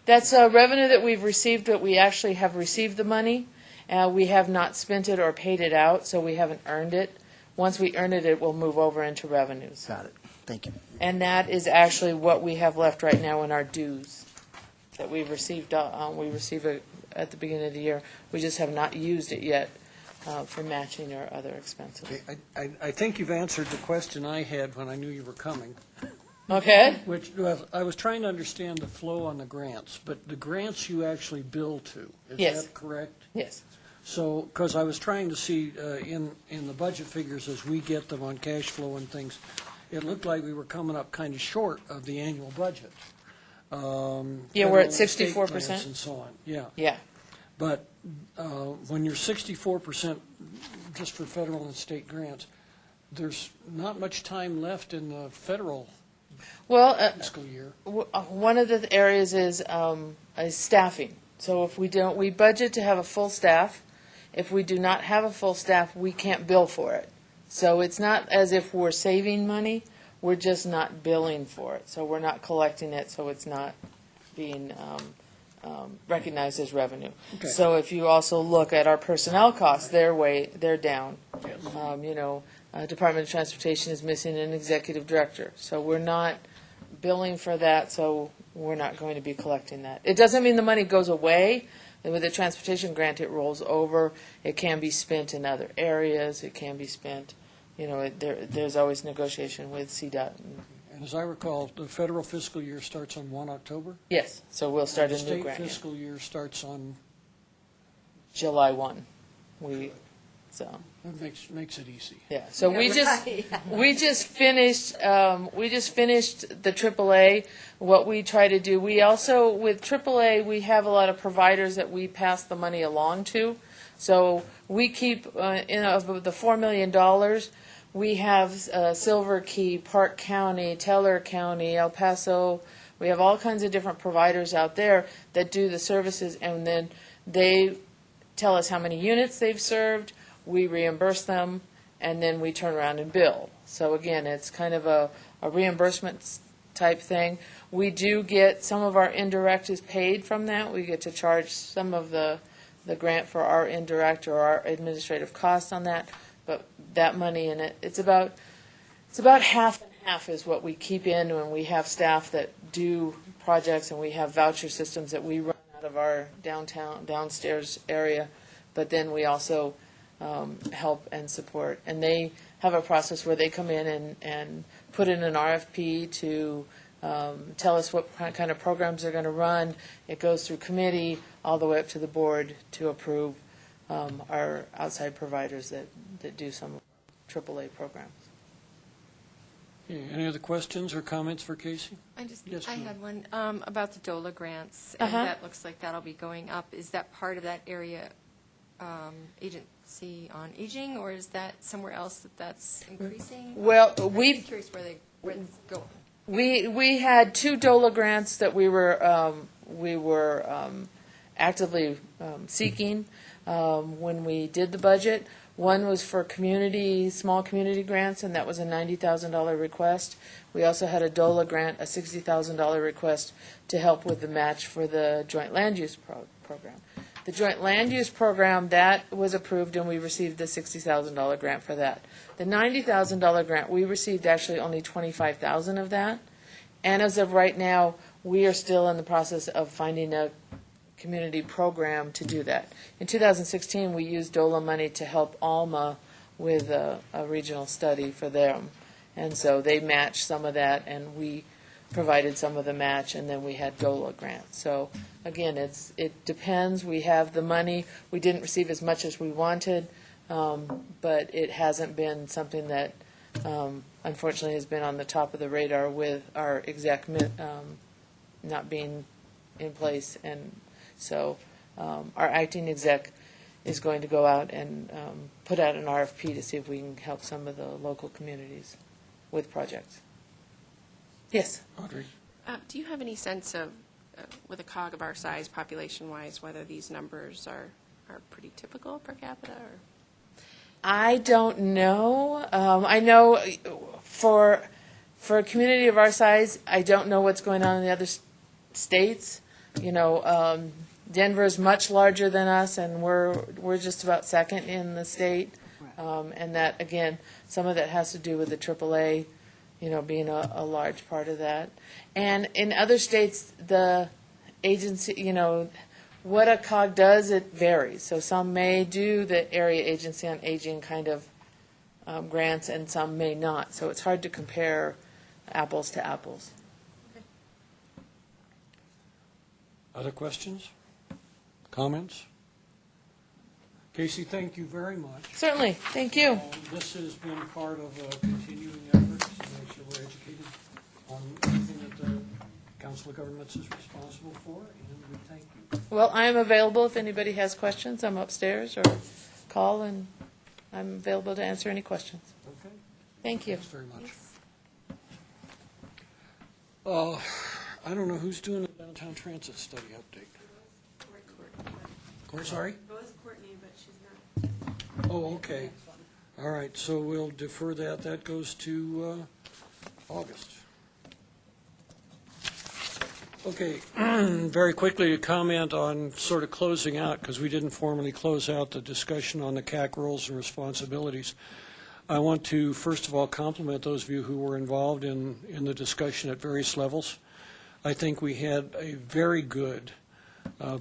That's revenue that we've received, but we actually have received the money. We have not spent it or paid it out, so we haven't earned it. Once we earn it, it will move over into revenues. got it. Thank you. And that is actually what we have left right now in our dues that we received. We receive it at the beginning of the year. We just have not used it yet for matching or other expenses. I think you've answered the question I had when I knew you were coming. Okay? Which, I was trying to understand the flow on the grants, but the grants you actually bill to, is Yes. that correct? Yes. So, because I was trying to see in the budget figures as we get them on cash flow and things, it looked like we were coming up kind of short of the annual budget. Yeah, we're at Federal and state 64%. grants and so on, yeah. Yeah. But when you're 64% just for federal and state grants, there's not much time left in the federal fiscal year. One of the areas is staffing. So if we budget to have a full staff. If we do not have a full staff, we can't bill for it. So it's not as if we're saving money, we're just not billing for it. So we're not collecting it, so it's not being recognized as revenue. Okay. So if you also look at our personnel costs, they're down. Department of Transportation is missing an executive director. So we're not billing for that, so we're not going to be collecting that. It doesn't mean the money goes away. With the transportation grant, it rolls over. It can be spent in other areas. It can be spent, there's always negotiation with CDOT. And as I recall, the federal fiscal year starts on 1 October? Yes, so we'll start a The new state grant. fiscal year starts on, July 1. that makes it easy. Yeah, so we just finished the AAA. What we try to do, we also, with AAA, we have a lot of providers that we pass the money along to. So we keep, of the $4 million, we have Silver Key, Park County, Teller County, El Paso. We have all kinds of different providers out there that do the services, and then they tell us how many units they've served. We reimburse them, and then we turn around and bill. So again, it's kind of a reimbursement type thing. We do get, some of our indirect is paid from that. We get to charge some of the grant for our indirect or our administrative costs on that, but that money in it, it's about half and half is what we keep in when we have staff that do projects, and we have voucher systems that we run out of our downstairs area, but then we also help and support. And they have a process where they come in and put in an RFP to tell us what kind of programs they're going to run. It goes through committee all the way up to the board to approve our outside providers that do some AAA programs. Okay, any other questions or comments for Casey? I had one about the DOLA grants, Uh-huh. and that looks like that'll be going up. Is that part of that area agency on aging, or is that somewhere else that's increasing? Well, I'm just curious where it's going. We had 2 DOLA grants that we were actively seeking when we did the budget. One was for small community grants, and that was a $90,000 request. We also had a DOLA grant, a $60,000 request to help with the match for the joint land use program. The joint land use program, that was approved, and we received the $60,000 grant for that. The $90,000 grant, we received actually only $25,000 of that. And as of right now, we are still in the process of finding a community program to do that. In 2016, we used DOLA money to help Alma with a regional study for them. And so they matched some of that, and we provided some of the match, and then we had DOLA grants. So again, it depends. We have the money. We didn't receive as much as we wanted, but it hasn't been something that unfortunately has been on the top of the radar with our exec not being in place. And so our acting exec is going to go out and put out an RFP to see if we can help some of the local communities with projects. Yes? Audrey? Do you have any sense of, with a COG of our size, population-wise, whether these numbers are are pretty typical per capita, or? I don't know. I know for a community of our size, I don't know what's going on in the other states. You know, Denver is much larger than us, and we're just about second in the state. And that, again, some of that has to do with the AAA, you know, being a large part of that. And in other states, the agency, you know, what a COG does, it varies. So some may do the Area Agency on Aging kind of grants, and some may not. So it's hard to compare apples to apples. Other questions? Comments? Casey, thank you very much. Certainly. Thank you. This has been part of a continuing effort to make sure we're educated on everything that the Council of Governments is responsible for, and we thank you. Well, I am available if anybody has questions. I'm upstairs, or call, and I'm available to answer any questions. Okay. Thank you. Thanks very much. I don't know who's doing the downtown transit study update. Sorry? It was Courtney, but she's not. Oh, okay. All right, so we'll defer that. That goes to August. Okay, very quickly to comment on sort of closing out, because we didn't formally close out the discussion on the CAC roles and responsibilities. I want to, first of all, compliment those of you who were involved in the discussion at various levels. I think we had a very good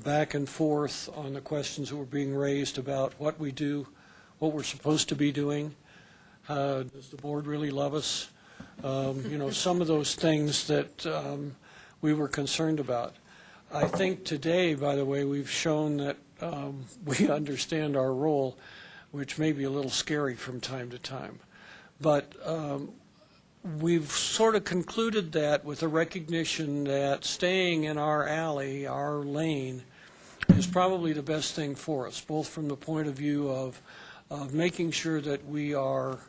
back and forth on the questions that were being raised about what we do, what we're supposed to be doing. Does the board really love us? You know, some of those things that we were concerned about. I think today, by the way, we've shown that we understand our role, which may be a little scary from time to time. But we've sort of concluded that with a recognition that staying in our alley, our lane, is probably the best thing for us, both from the point of view of making sure that we are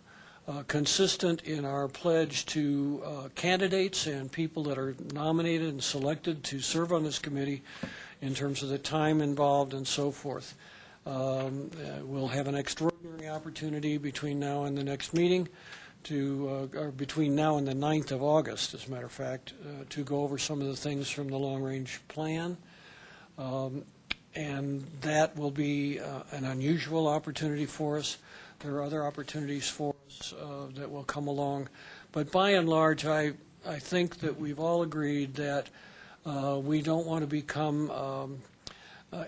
consistent in our pledge to candidates and people that are nominated and selected to serve on this committee in terms of the time involved and so forth. We'll have an extraordinary opportunity between now and the next meeting or between now and the 9th of August, as a matter of fact, to go over some of the things from the long-range plan. And that will be an unusual opportunity for us. There are other opportunities for us that will come along. But by and large, I think that we've all agreed that we don't want to become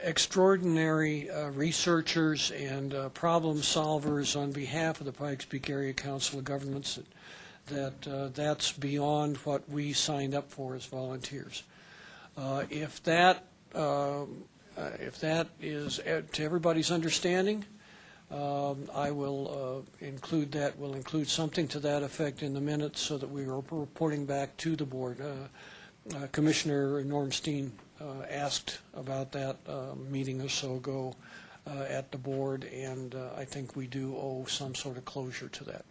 extraordinary researchers and problem solvers on behalf of the Pikes Peak Area Council of Governments, that's beyond what we signed up for as volunteers. If that is to everybody's understanding, I will include that. We'll include something to that effect in the minutes so that we are reporting back to the board. Commissioner Normstein asked about that meeting or so ago at the board, and I think we do owe some sort of closure to that.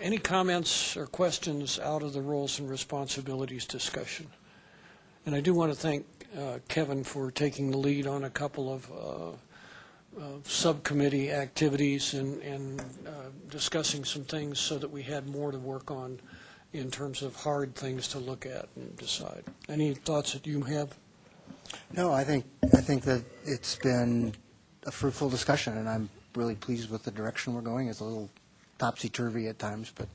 Any comments or questions out of the roles and responsibilities discussion? And I do want to thank Kevin for taking the lead on a couple of subcommittee activities and discussing some things so that we had more to work on in terms of hard things to look at and decide. Any thoughts that you have? No, I think that it's been a fruitful discussion, and I'm really pleased with the direction we're going. It's a little topsy-turvy at times, but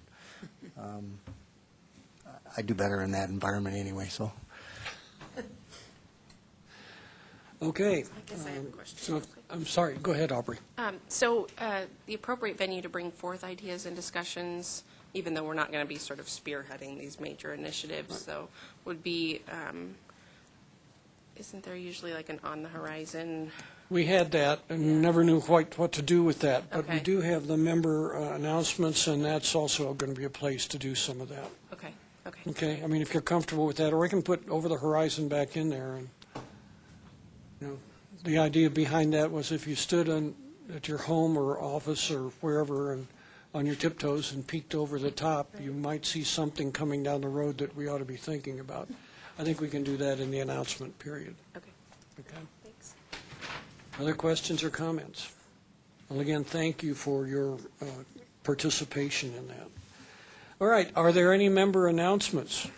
I do better in that environment anyway, so. I Okay. guess I have a question. So, I'm sorry. Go ahead, Aubrey. So the appropriate venue to bring forth ideas and discussions, even though we're not going to be sort of spearheading these major initiatives, so would be, isn't there usually like an on the horizon? We had that and never knew quite what to do with that, but we Okay. do have the member announcements, and that's also going to be a place to do some of that. Okay, okay. Okay, I mean, if you're comfortable with that, or I can put over the horizon back in there. And you know, the idea behind that was if you stood at your home or office or wherever and on your tiptoes and peeked over the top, you might see something coming down the road that we ought to be thinking about. I think we can do that in the announcement period. Okay. Okay. Thanks. Other questions or comments? Well, again, thank you for your participation in that. All right, are there any member announcements?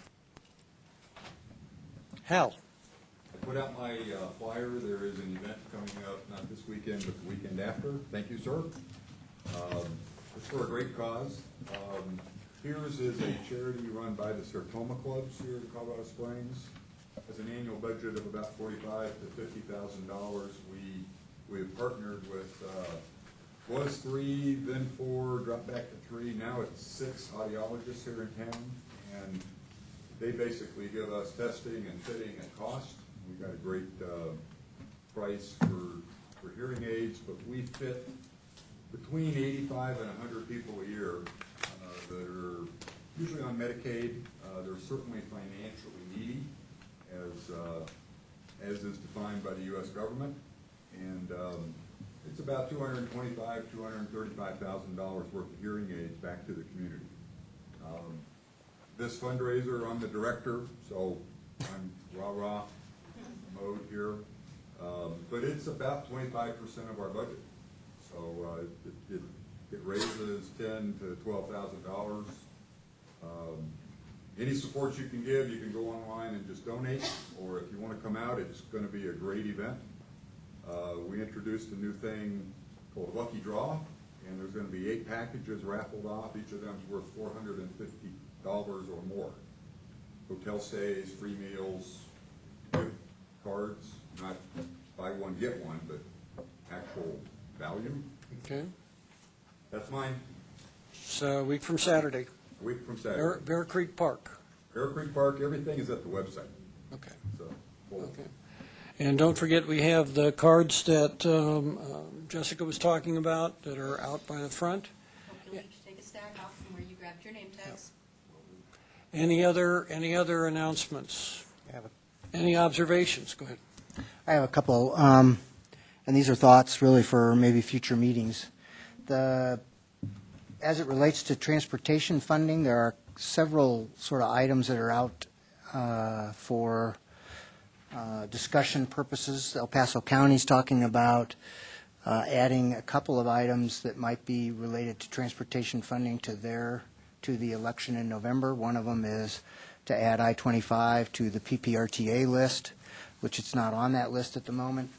Hal? I put out my flyer. There is an event coming up, not this weekend, but the weekend after. Thank you, sir. It's for a great cause. Piers is a charity run by the Sarcoma Clubs here in Colorado Springs. Has an annual budget of about $45,000 to $50,000. We have partnered with, was 3, then 4, dropped back to 3. Now it's 6 audiologists here in town, and they basically give us testing and fitting at cost. We've got a great price for hearing aids, but we fit between 85 and 100 people a year that are usually on Medicaid. They're certainly financially needy, as is defined by the U.S. government, and it's about $225,000, $235,000 worth of hearing aids back to the community. This fundraiser, I'm the director, so I'm rah-rah mode here, but it's about 25% of our budget. So it raises $10,000 to $12,000. Any support you can give, you can go online and just donate, or if you want to come out, it's going to be a great event. We introduced a new thing called Lucky Draw, and there's going to be 8 packages raffled off. Each of them is worth $450 or more. Hotel stays, free meals, gift cards, not buy one, get one, but actual value. Okay. That's mine. It's a week from Saturday. A week from Saturday. Bear Creek Park. Bear Creek Park, everything is at the website. Okay. So, cool. Okay. And don't forget, we have the cards that Jessica was talking about that are out by the front. Hope you'll each take a stack off from where you grabbed your name tags. Any other announcements? Any observations? Go ahead. I have a couple, and these are thoughts really for maybe future meetings. As it relates to transportation funding, there are several sort of items that are out for discussion purposes. El Paso County's talking about adding a couple of items that might be related to transportation funding to the election in November. One of them is to add I-25 to the PPRTA list, which it's not on that list at the moment.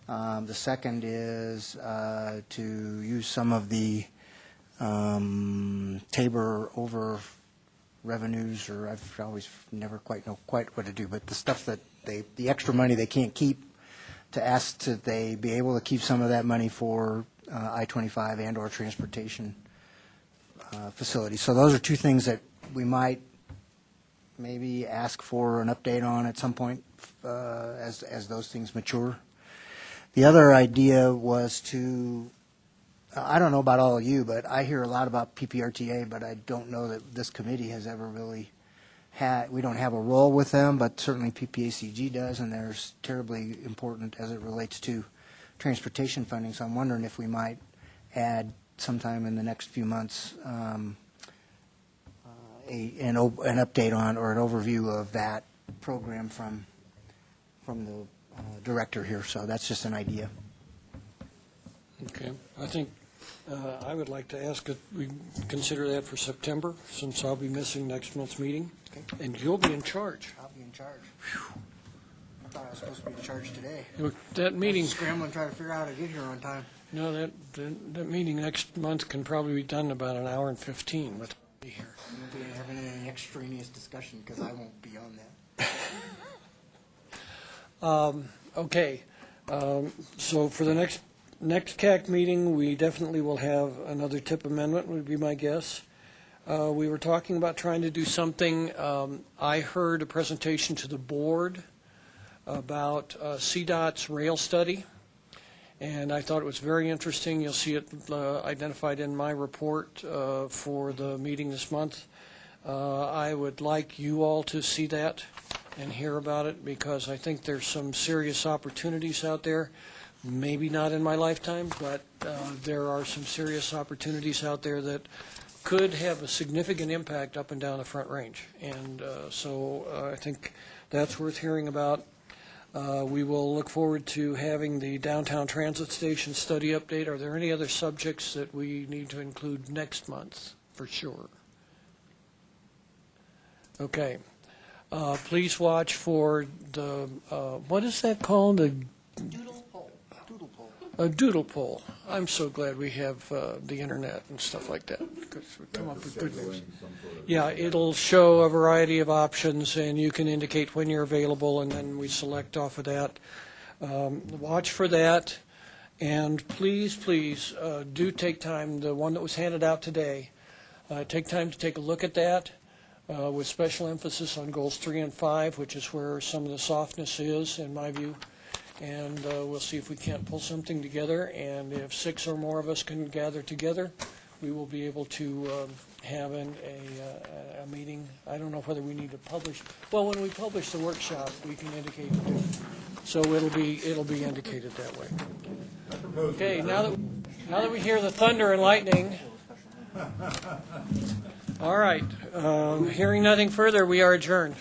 The second is to use some of the Tabor over revenues, or I've always never quite know what to do, but the stuff that the extra money they can't keep, to ask that they be able to keep some of that money for I-25 and or transportation facilities. So those are two things that we might maybe ask for an update on at some point as those things mature. The other idea was to, I don't know about all of you, but I hear a lot about PPRTA, but I don't know that this committee has ever really we don't have a role with them, but certainly PPACG does, and they're terribly important as it relates to transportation funding. So I'm wondering if we might add sometime in the next few months an update on or an overview of that program from the director here. So that's just an idea. Okay. I think I would like to ask that we consider that for September, since I'll be missing next month's meeting. Okay. And you'll be in charge. I'll be in charge. Whew. I thought I was supposed to be in charge today. That meeting. Scrambling, trying to figure out how to get here on time. No, that meeting next month can probably be done in about an hour and 15. But be here. We won't be having any extraneous discussion because I won't be on that. Okay. So for the next CAC meeting, we definitely will have another TIP amendment, would be my guess. We were talking about trying to do something. I heard a presentation to the board about CDOT's rail study, and I thought it was very interesting. You'll see it identified in my report for the meeting this month. I would like you all to see that and hear about it, because I think there's some serious opportunities out there. Maybe not in my lifetime, but there are some serious opportunities out there that could have a significant impact up and down the Front Range. And so I think that's worth hearing about. We will look forward to having the downtown transit station study update. Are there any other subjects that we need to include next month, for sure? Okay. Please watch for the, what is that called? A doodle poll. I'm so glad we have the internet and stuff like that, because we come up with good news. Yeah, it'll show a variety of options, and you can indicate when you're available, and then we select off of that. Watch for that, and please, please, do take time, the one that was handed out today, take time to take a look at that, with special emphasis on goals 3 and 5, which is where some of the softness is, in my view. And we'll see if we can't pull something together. And if 6 or more of us can gather together, we will be able to have a meeting. I don't know whether we need to publish. Well, when we publish the workshop, we can indicate it too. So it'll be indicated that way. Okay, now that we hear the thunder and lightning. All right. Hearing nothing further, we are adjourned.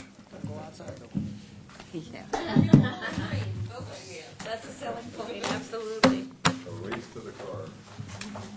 That's a selling point, absolutely. A race to the car.